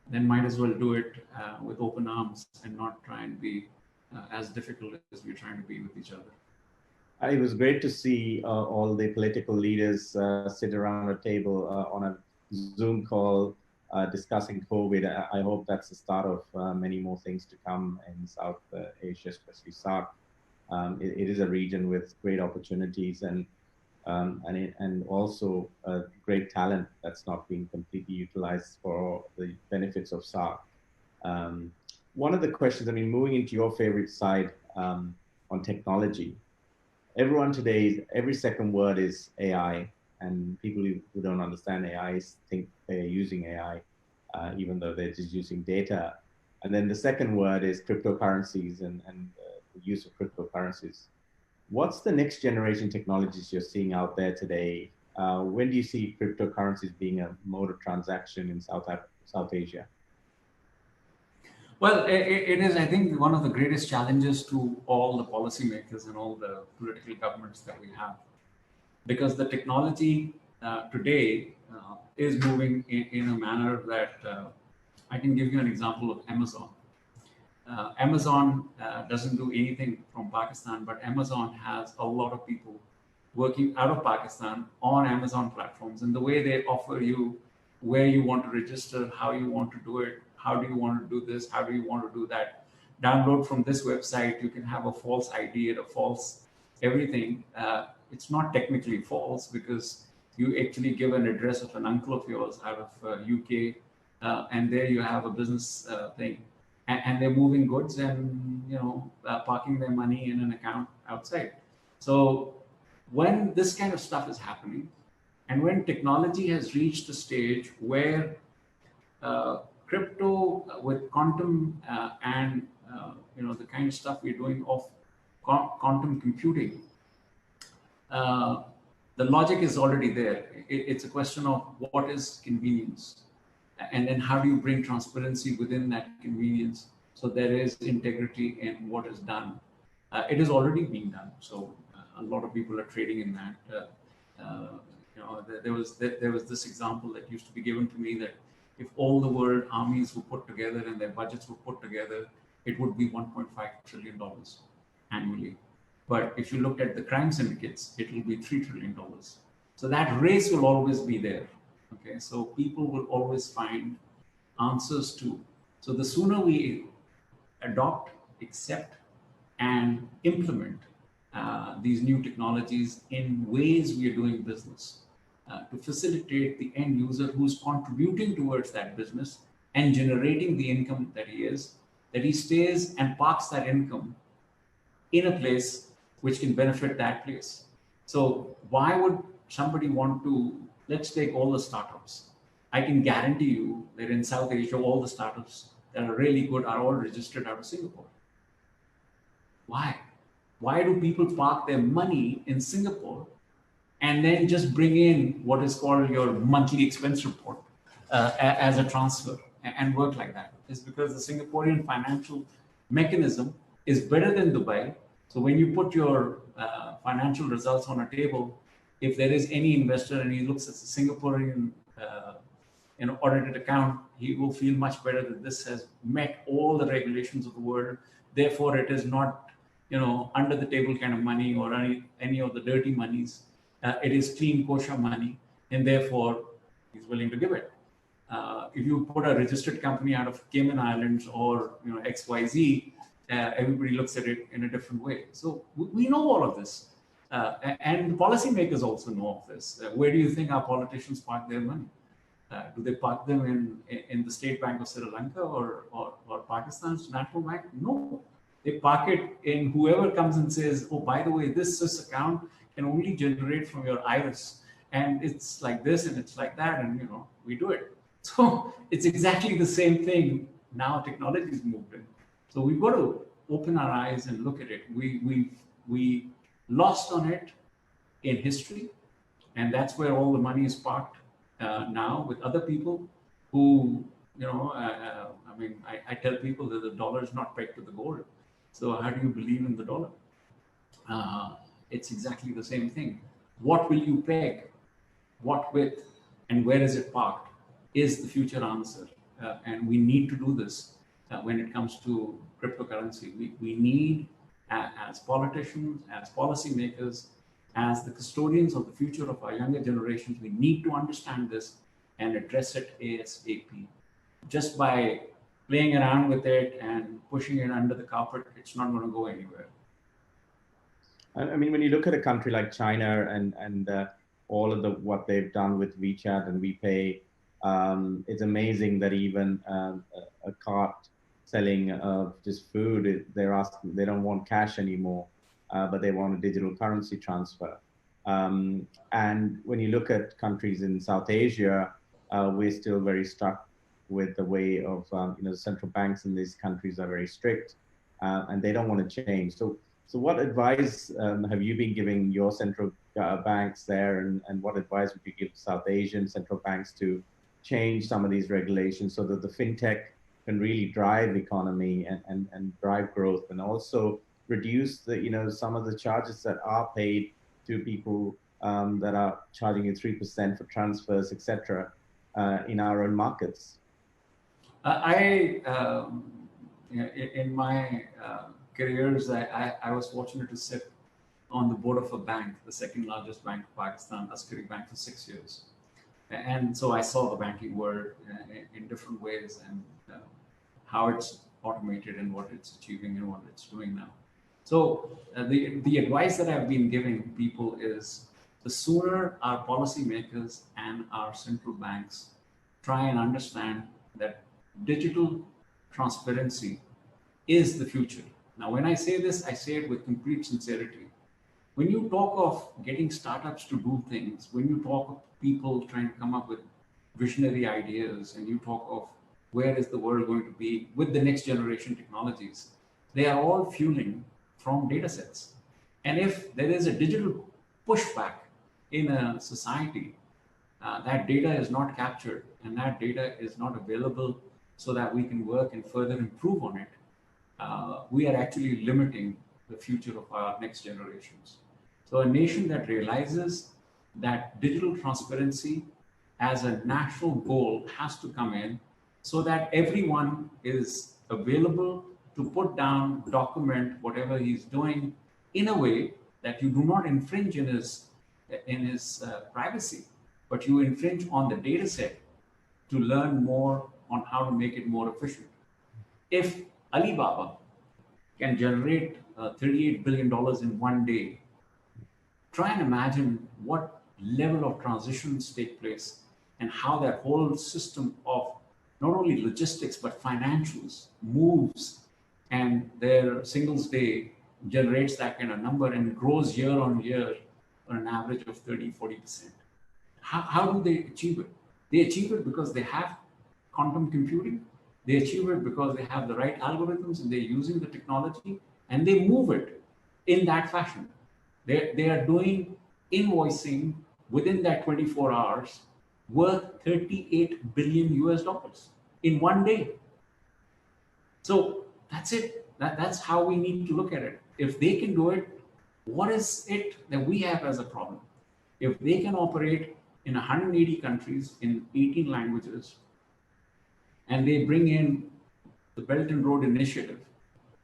then might as well do it with open arms and not try and be as difficult as we're trying to be with each other. It was great to see all the political leaders sit around a table on a Zoom call discussing COVID. I hope that's the start of many more things to come in South Asia, especially SAARC. It is a region with great opportunities and also great talent that's not being completely utilized for the benefits of SAARC. One of the questions, I mean, moving into your favorite side on technology, everyone today, every second word is AI, and people who don't understand AI think they're using AI, even though they're just using data. And then the second word is cryptocurrencies and the use of cryptocurrencies. What's the next generation technologies you're seeing out there today? When do you see cryptocurrencies being a mode of transaction in South Asia? Well, it is, I think, one of the greatest challenges to all the policymakers and all the political governments that we have, because the technology today is moving in a manner that I can give you an example of Amazon. Amazon doesn't do anything from Pakistan, but Amazon has a lot of people working out of Pakistan on Amazon platforms, and the way they offer you where you want to register, how you want to do it, how do you want to do this, how do you want to do that, download from this website, you can have a false ID and a false everything. It's not technically false because you actually give an address of an uncle of yours out of UK, and there you have a business thing. And they're moving goods and parking their money in an account outside. So when this kind of stuff is happening, and when technology has reached a stage where crypto with quantum and the kind of stuff we're doing of quantum computing, the logic is already there. It's a question of what is convenience, and then how do you bring transparency within that convenience so there is integrity in what is done. It is already being done, so a lot of people are trading in that. There was this example that used to be given to me that if all the world armies were put together and their budgets were put together, it would be $1.5 trillion annually. But if you looked at the crime syndicates, it will be $3 trillion. So that race will always be there. Okay, so people will always find answers to. So the sooner we adopt, accept, and implement these new technologies in ways we are doing business to facilitate the end user who's contributing towards that business and generating the income that he stays and parks that income in a place which can benefit that place. So why would somebody want to, let's take all the startups. I can guarantee you that in South Asia, all the startups that are really good are all registered out of Singapore. Why? Why do people park their money in Singapore and then just bring in what is called your monthly expense report as a transfer and work like that? It's because the Singaporean financial mechanism is better than Dubai. So when you put your financial results on a table, if there is any investor and he looks at the Singaporean audited account, he will feel much better that this has met all the regulations of the world. Therefore, it is not under the table kind of money or any of the dirty monies. It is clean kosher money, and therefore he's willing to give it. If you put a registered company out of Cayman Islands or XYZ, everybody looks at it in a different way. So we know all of this, and the policymakers also know of this. Where do you think our politicians park their money? Do they park them in the State Bank of Sri Lanka or Pakistan's National Bank? No. They park it in whoever comes and says, oh, by the way, this account can only generate from your iris. And it's like this and it's like that. And, we do it. So it's exactly the same thing. Now technology is moved in. So we've got to open our eyes and look at it. We lost on it in history. And that's where all the money is parked now with other people who, I tell people that the dollar is not pegged to the gold. So how do you believe in the dollar? it's exactly the same thing. What will you peg? What with? And where is it parked? Is the future answer. And we need to do this when it comes to cryptocurrency. We need, as politicians, as policymakers, as the custodians of the future of our younger generations, we need to understand this and address it ASAP. Just by playing around with it and pushing it under the carpet, it's not going to go anywhere. I mean, when you look at a country like China and all of what they've done with WeChat and WePay, it's amazing that even a cart selling just food, they don't want cash anymore, but they want a digital currency transfer. And when you look at countries in South Asia, we're still very stuck with the way of, the central banks in these countries are very strict, and they don't want to change. So what advice have you been giving your central banks there, and what advice would you give South Asian central banks to change some of these regulations so that the fintech can really drive economy and drive growth, and also reduce some of the charges that are paid to people that are charging you 3% for transfers, etc., in our own markets? In my careers, I was fortunate to sit on the board of a bank, the second largest bank of Pakistan, Askari Bank, for 6 years. And so I saw the banking world in different ways, and how it's automated and what it's achieving and what it's doing now. So the advice that I've been giving people is, the sooner our policymakers and our central banks try and understand that digital transparency is the future. Now, when I say this, I say it with complete sincerity. When you talk of getting startups to do things, when you talk of people trying to come up with visionary ideas, and you talk of where is the world going to be with the next generation technologies, they are all fueling from data sets. And if there is a digital pushback in a society, that data is not captured and that data is not available so that we can work and further improve on it, we are actually limiting the future of our next generations. So a nation that realizes that digital transparency as a national goal has to come in, so that everyone is available to put down, document whatever he's doing in a way that you do not infringe in his privacy, but you infringe on the data set to learn more on how to make it more efficient. If Alibaba can generate $38 billion in one day, try and imagine what level of transitions take place and how that whole system of not only logistics but financials moves, and their singles day generates that kind of number and grows year on year on an average of 30-40%. How do they achieve it? They achieve it because they have quantum computing. They achieve it because they have the right algorithms and they're using the technology, and they move it in that fashion. They are doing invoicing within that 24 hours worth 38 billion US dollars in one day. So that's it. That's how we need to look at it. If they can do it, what is it that we have as a problem? If they can operate in 180 countries in 18 languages, and they bring in the Belt and Road Initiative.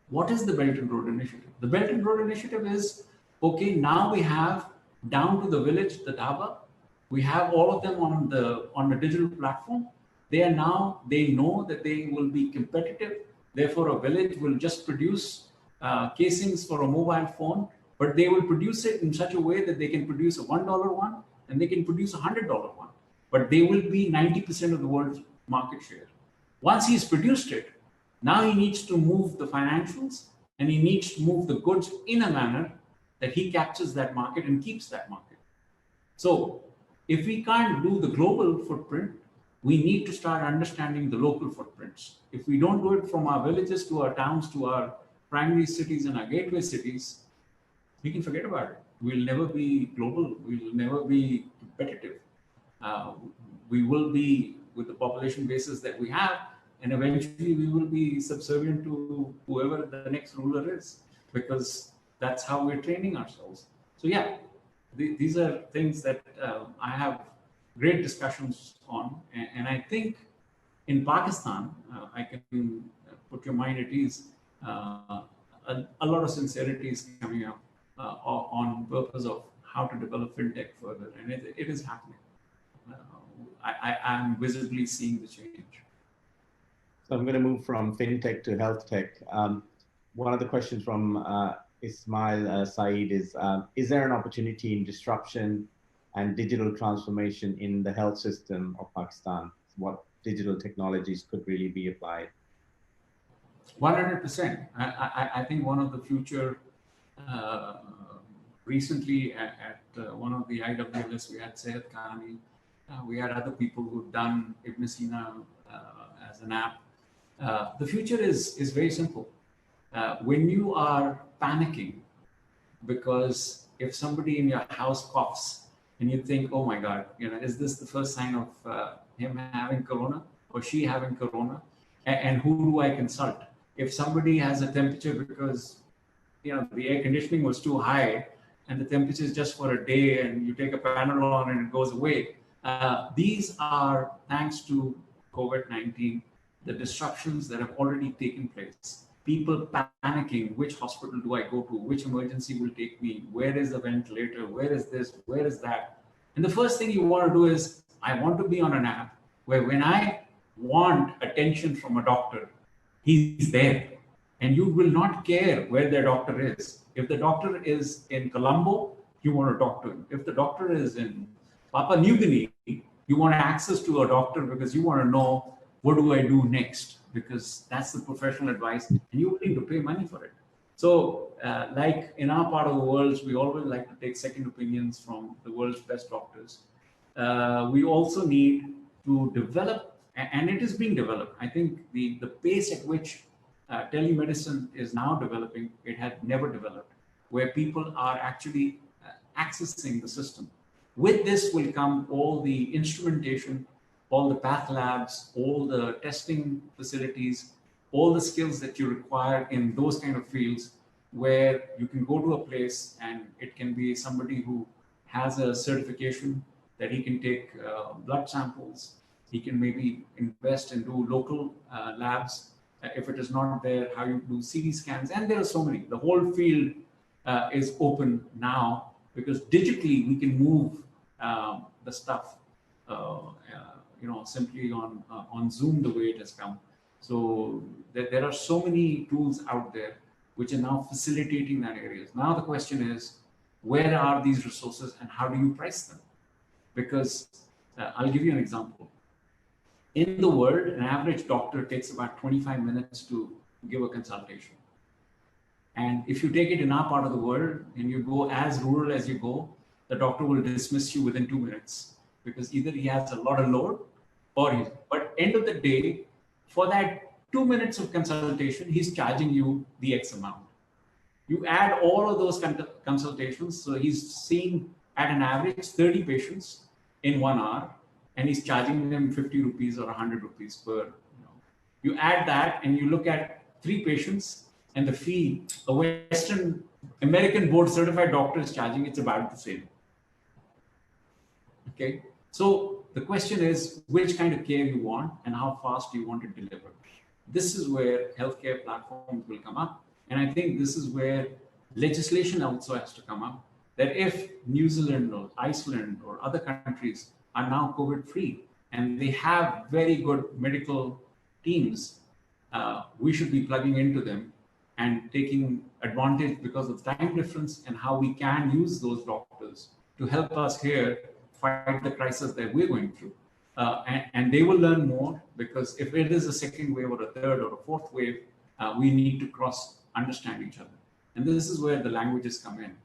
What is the Belt and Road Initiative? The Belt and Road Initiative is, okay, now we have down to the village, the dhaba, we have all of them on the digital platform. They know that they will be competitive. Therefore, a village will just produce casings for a mobile phone, but they will produce it in such a way that they can produce a $1 one and they can produce a $100 one, but they will be 90% of the world's market share. Once he's produced it, now he needs to move the financials and he needs to move the goods in a manner that he captures that market and keeps that market. So if we can't do the global footprint, we need to start understanding the local footprints. If we don't do it from our villages to our towns to our primary cities and our gateway cities, we can forget about it. We'll never be global. We'll never be competitive. We will be with the population bases that we have, and eventually we will be subservient to whoever the next ruler is, because that's how we're training ourselves. So yeah, these are things that I have great discussions on, and I think in Pakistan, I can put your mind at ease. A lot of sincerity is coming up on purpose of how to develop fintech further, and it is happening. I am visibly seeing the change. So I'm going to move from fintech to health tech. One of the questions from Ismail Saeed is there an opportunity in disruption and digital transformation in the health system of Pakistan? What digital technologies could really be applied? 100%. I think one of the future, uh, recently at one of the IWLS, we had Sayed Khani, we had other people who've done Ibn Sina as an app. The future is very simple. When you are panicking, because if somebody in your house coughs and you think, oh my God, is this the first sign of him having corona or she having corona? And who do I consult? If somebody has a temperature because the air conditioning was too high and the temperature is just for a day and you take a Panadol and it goes away. These are thanks to COVID-19, the disruptions that have already taken place. People panicking, which hospital do I go to? Which emergency will take me? Where is the ventilator? Where is this? Where is that? And the first thing you want to do is, I want to be on an app where when I want attention from a doctor, he's there. And you will not care where their doctor is. If the doctor is in Colombo, you want to talk to him. If the doctor is in Papua New Guinea, you want access to a doctor because you want to know, what do I do next? Because that's the professional advice and you need to pay money for it. So like in our part of the world, we always like to take second opinions from the world's best doctors. We also need to develop, and it is being developed. I think the pace at which telemedicine is now developing, it had never developed, where people are actually accessing the system. With this will come all the instrumentation, all the path labs, all the testing facilities, all the skills that you require in those kind of fields, where you can go to a place and it can be somebody who has a certification that he can take blood samples. He can maybe invest and do local labs. If it is not there, how you do CT scans. And there are so many. The whole field is open now because digitally we can move the stuff, simply on Zoom the way it has come. So there are so many tools out there which are now facilitating that areas. Now the question is, where are these resources and how do you price them? Because I'll give you an example. In the world, an average doctor takes about 25 minutes to give a consultation. And if you take it in our part of the world and you go as rural as you go, the doctor will dismiss you within 2 minutes because either he has a lot of load or but end of the day, for that 2 minutes of consultation, he's charging you the X amount. You add all of those consultations, so he's seeing at an average 30 patients in 1 hour, and he's charging them 50 rupees or 100 rupees per. You add that and you look at 3 patients and the fee a Western American board certified doctor is charging, it's about the same. Okay, so the question is which kind of care you want and how fast you want it delivered. This is where healthcare platforms will come up, and I think this is where legislation also has to come up, that if New Zealand or Iceland or other countries are now COVID free and they have very good medical teams, we should be plugging into them and taking advantage because of time difference and how we can use those doctors to help us here fight the crisis that we're going through. And they will learn more because if it is a second wave or a third or a fourth wave, we need to understand each other. And this is where the languages come in.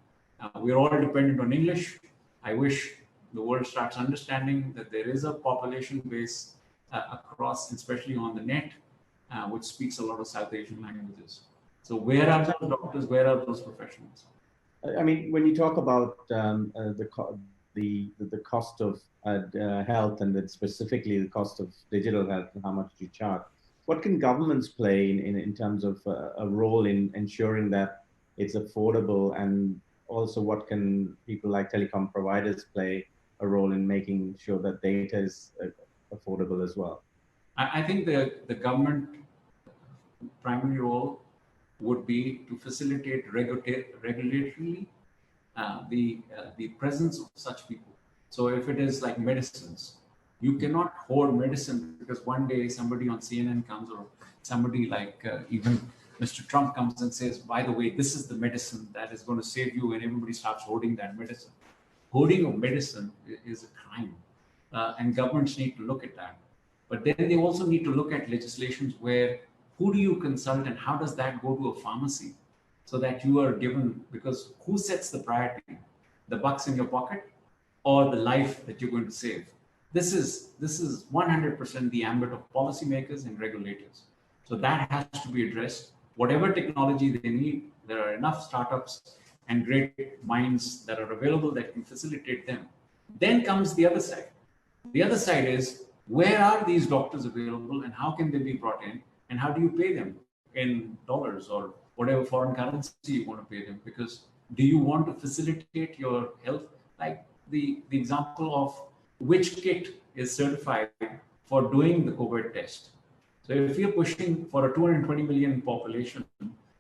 We're all dependent on English. I wish the world starts understanding that there is a population base across, especially on the net, which speaks a lot of South Asian languages. So where are those doctors? Where are those professionals? I mean, when you talk about the cost of health and then specifically the cost of digital health and how much you charge, what can governments play in terms of a role in ensuring that it's affordable and also what can people like telecom providers play a role in making sure that data is affordable as well? I think the government primary role would be to facilitate regulatorily the presence of such people. So if it is like medicines, you cannot hoard medicine because one day somebody on CNN comes, or somebody like even Mr. Trump comes and says, by the way, this is the medicine that is going to save you, and everybody starts hoarding that medicine. Hoarding of medicine is a crime, and governments need to look at that. But then they also need to look at legislations where who do you consult and how does that go to a pharmacy, so that you are given, because who sets the priority? The bucks in your pocket or the life that you're going to save? This is 100% the ambit of policymakers and regulators. So that has to be addressed. Whatever technology they need, there are enough startups and great minds that are available that can facilitate them. Then comes the other side. The other side is, where are these doctors available and how can they be brought in, and how do you pay them in dollars or whatever foreign currency you want to pay them? Because do you want to facilitate your health? Like the example of which kit is certified for doing the COVID test. So if you're pushing for a 220 million population,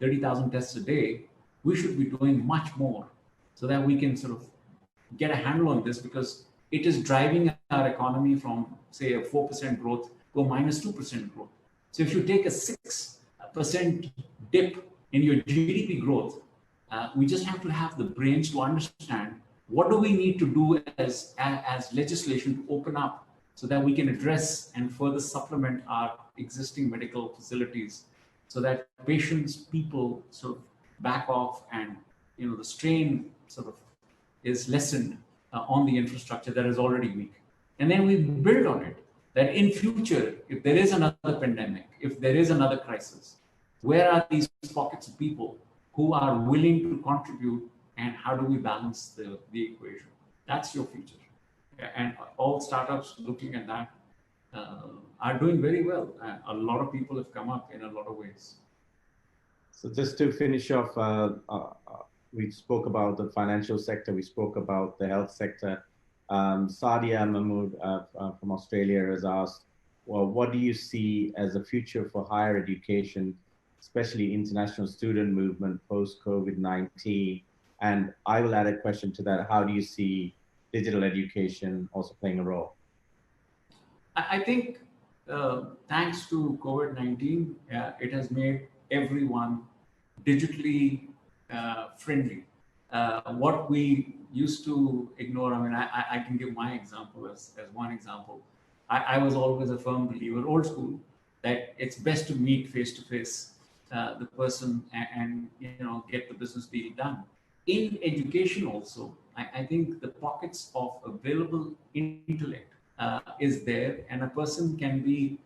30,000 tests a day, we should be doing much more so that we can sort of get a handle on this, because it is driving our economy from, say, a 4% growth to a minus 2% growth. So if you take a 6% dip in your GDP growth, we just have to have the brains to understand what do we need to do as legislation to open up so that we can address and further supplement our existing medical facilities, so that patients, people sort of back off, and the strain sort of is lessened on the infrastructure that is already weak. And then we build on it, that in future, if there is another pandemic, if there is another crisis, where are these pockets of people who are willing to contribute, and how do we balance the equation? That's your future. And all startups looking at that are doing very well. A lot of people have come up in a lot of ways. So just to finish off, we spoke about the financial sector, we spoke about the health sector. Sadia Mahmood from Australia has asked, well, what do you see as a future for higher education, especially international student movement post-COVID-19? And I will add a question to that. How do you see digital education also playing a role? I think thanks to COVID-19, it has made everyone digitally friendly. What we used to ignore, I mean, I can give my example as one example. I was always a firm believer, old school, that it's best to meet face-to-face the person and get the business deal done. In education also, I think the pockets of available intellect is there, and a person can be,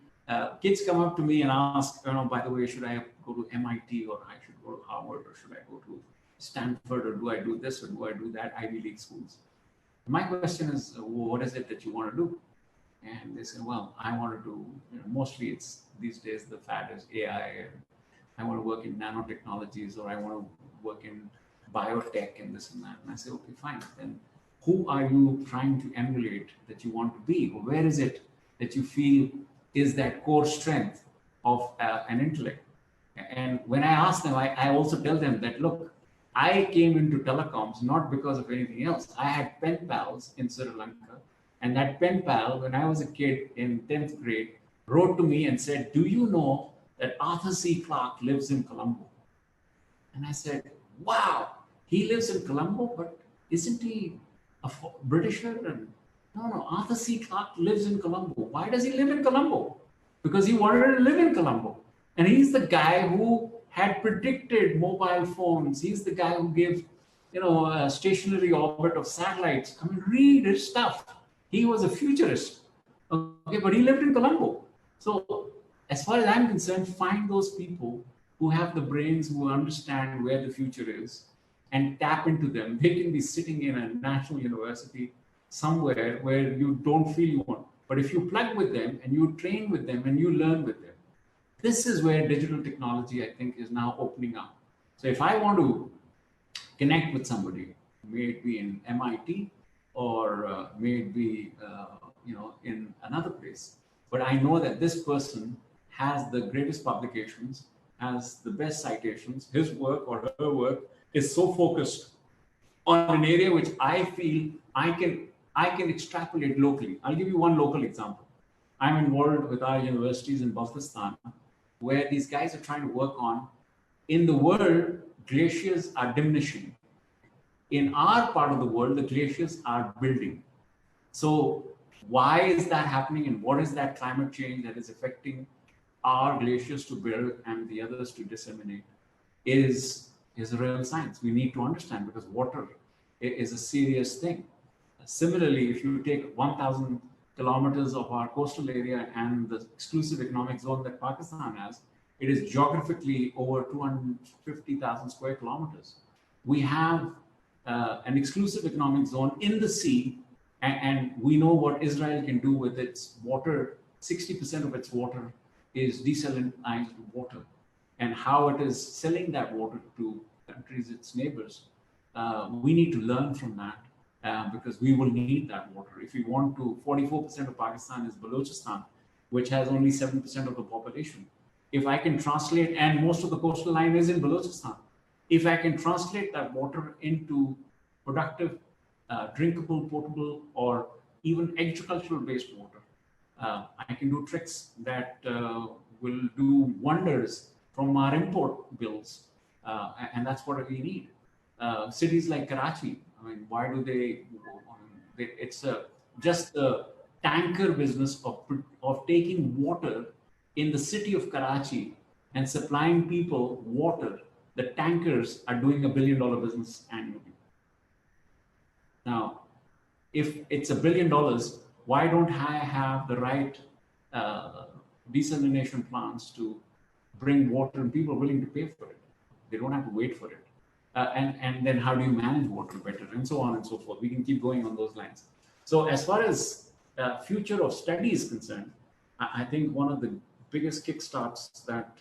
kids come up to me and ask, by the way, should I go to MIT, or I should go to Harvard, or should I go to Stanford, or do I do this, or do I do that, Ivy League schools? My question is, what is it that you want to do? And they say, well, I want to do, mostly it's these days the fad is AI, and I want to work in nanotechnologies, or I want to work in biotech and this and that. And I say, okay, fine. Then who are you trying to emulate that you want to be? Or where is it that you feel is that core strength of an intellect? And when I ask them, I also tell them that, look, I came into telecoms not because of anything else. I had pen pals in Sri Lanka. And that pen pal, when I was a kid in 10th grade, wrote to me and said, do you know that Arthur C. Clarke lives in Colombo? And I said, wow, he lives in Colombo, but isn't he a Britisher? And no, Arthur C. Clarke lives in Colombo. Why does he live in Colombo? Because he wanted to live in Colombo. And he's the guy who had predicted mobile phones. He's the guy who gave, a stationary orbit of satellites. I mean, read his stuff. He was a futurist. Okay, but he lived in Colombo. So as far as I'm concerned, find those people who have the brains, who understand where the future is, and tap into them. They can be sitting in a national university somewhere where you don't feel you want. But if you plug with them and you train with them and you learn with them, this is where digital technology, I think, is now opening up. So if I want to connect with somebody, may it be in MIT or may it be in another place. But I know that this person has the greatest publications, has the best citations. His work or her work is so focused on an area which I feel I can extrapolate locally. I'll give you one local example. I'm involved with our universities in Pakistan, where these guys are trying to work on, in the world, glaciers are diminishing. In our part of the world, the glaciers are building. So why is that happening, and what is that climate change that is affecting our glaciers to build and the others to disseminate is a real science. We need to understand, because water is a serious thing. Similarly, if you take 1,000 kilometers of our coastal area and the exclusive economic zone that Pakistan has, it is geographically over 250,000 square kilometers. We have an exclusive economic zone in the sea, and we know what Israel can do with its water. 60% of its water is desalinized water, and how it is selling that water to countries, its neighbors. We need to learn from that, because we will need that water. If we want to, 44% of Pakistan is Balochistan, which has only 7% of the population. If I can translate, and most of the coastal line is in Balochistan, if I can translate that water into productive, drinkable, potable, or even agricultural based water, I can do tricks that will do wonders from our import bills. And that's what we need. Cities like Karachi, I mean, why do it's just a tanker business of taking water in the city of Karachi and supplying people water. The tankers are doing $1 billion business annually. Now, if it's $1 billion, why don't I have the right desalination plants to bring water, and people are willing to pay for it? They don't have to wait for it. And then how do you manage water better, and so on and so forth. We can keep going on those lines. So as far as future of study is concerned, I think one of the biggest kickstarts that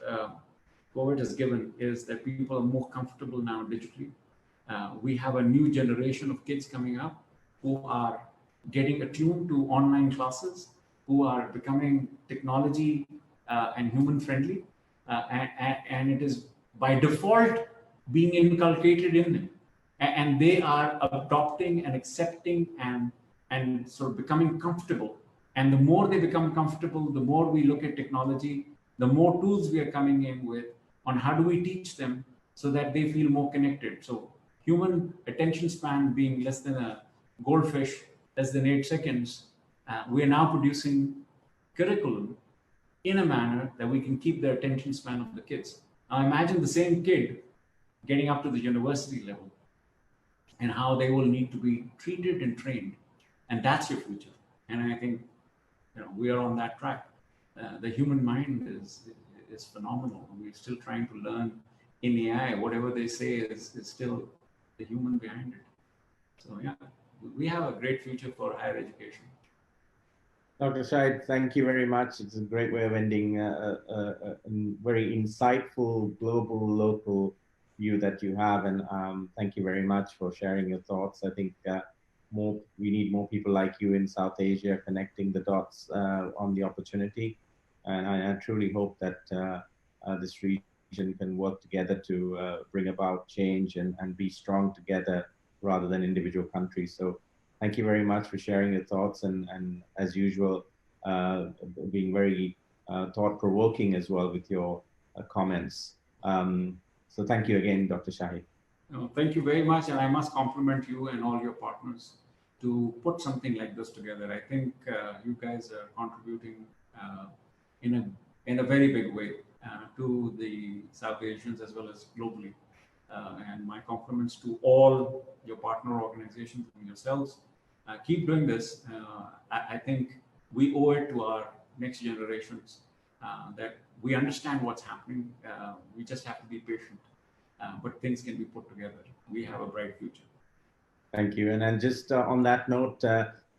COVID has given is that people are more comfortable now digitally. We have a new generation of kids coming up who are getting attuned to online classes, who are becoming technology and human friendly, and it is by default being inculcated in them, and they are adopting and accepting and sort of becoming comfortable. And the more they become comfortable, the more we look at technology, the more tools we are coming in with on how do we teach them so that they feel more connected. So human attention span being less than a goldfish, less than 8 seconds, we are now producing curriculum in a manner that we can keep the attention span of the kids. Now imagine the same kid getting up to the university level and how they will need to be treated and trained. And that's your future. And I think we are on that track. The human mind is phenomenal. We're still trying to learn in AI. Whatever they say is still the human behind it. So yeah, we have a great future for higher education. Dr. Shahid, thank you very much. It's a great way of ending a very insightful global, local view that you have. And thank you very much for sharing your thoughts. I think we need more people like you in South Asia connecting the dots on the opportunity. And I truly hope that this region can work together to bring about change and be strong together rather than individual countries. So thank you very much for sharing your thoughts and as usual, being very thought-provoking as well with your comments. So thank you again, Dr. Shahid. No, thank you very much. And I must compliment you and all your partners to put something like this together. I think you guys are contributing in a very big way to the South Asians as well as globally. And my compliments to all your partner organizations and yourselves. Keep doing this. I think we owe it to our next generations that we understand what's happening. We just have to be patient, but things can be put together. We have a bright future. Thank you. And then just on that note,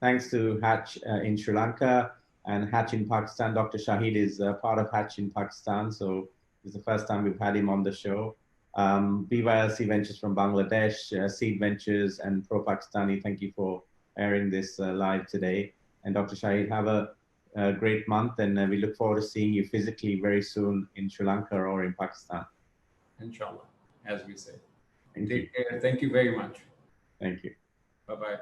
thanks to Hatch in Sri Lanka and Hatch in Pakistan. Dr. Shahid is part of Hatch in Pakistan. So it's the first time we've had him on the show. BYLC Ventures from Bangladesh, Seed Ventures, and Pro Pakistani, thank you for airing this live today. And Dr. Shahid, have a great month, and we look forward to seeing you physically very soon in Sri Lanka or in Pakistan. Inshallah, as we say. Thank Take you. care. Thank you very much. Thank you. Bye-bye.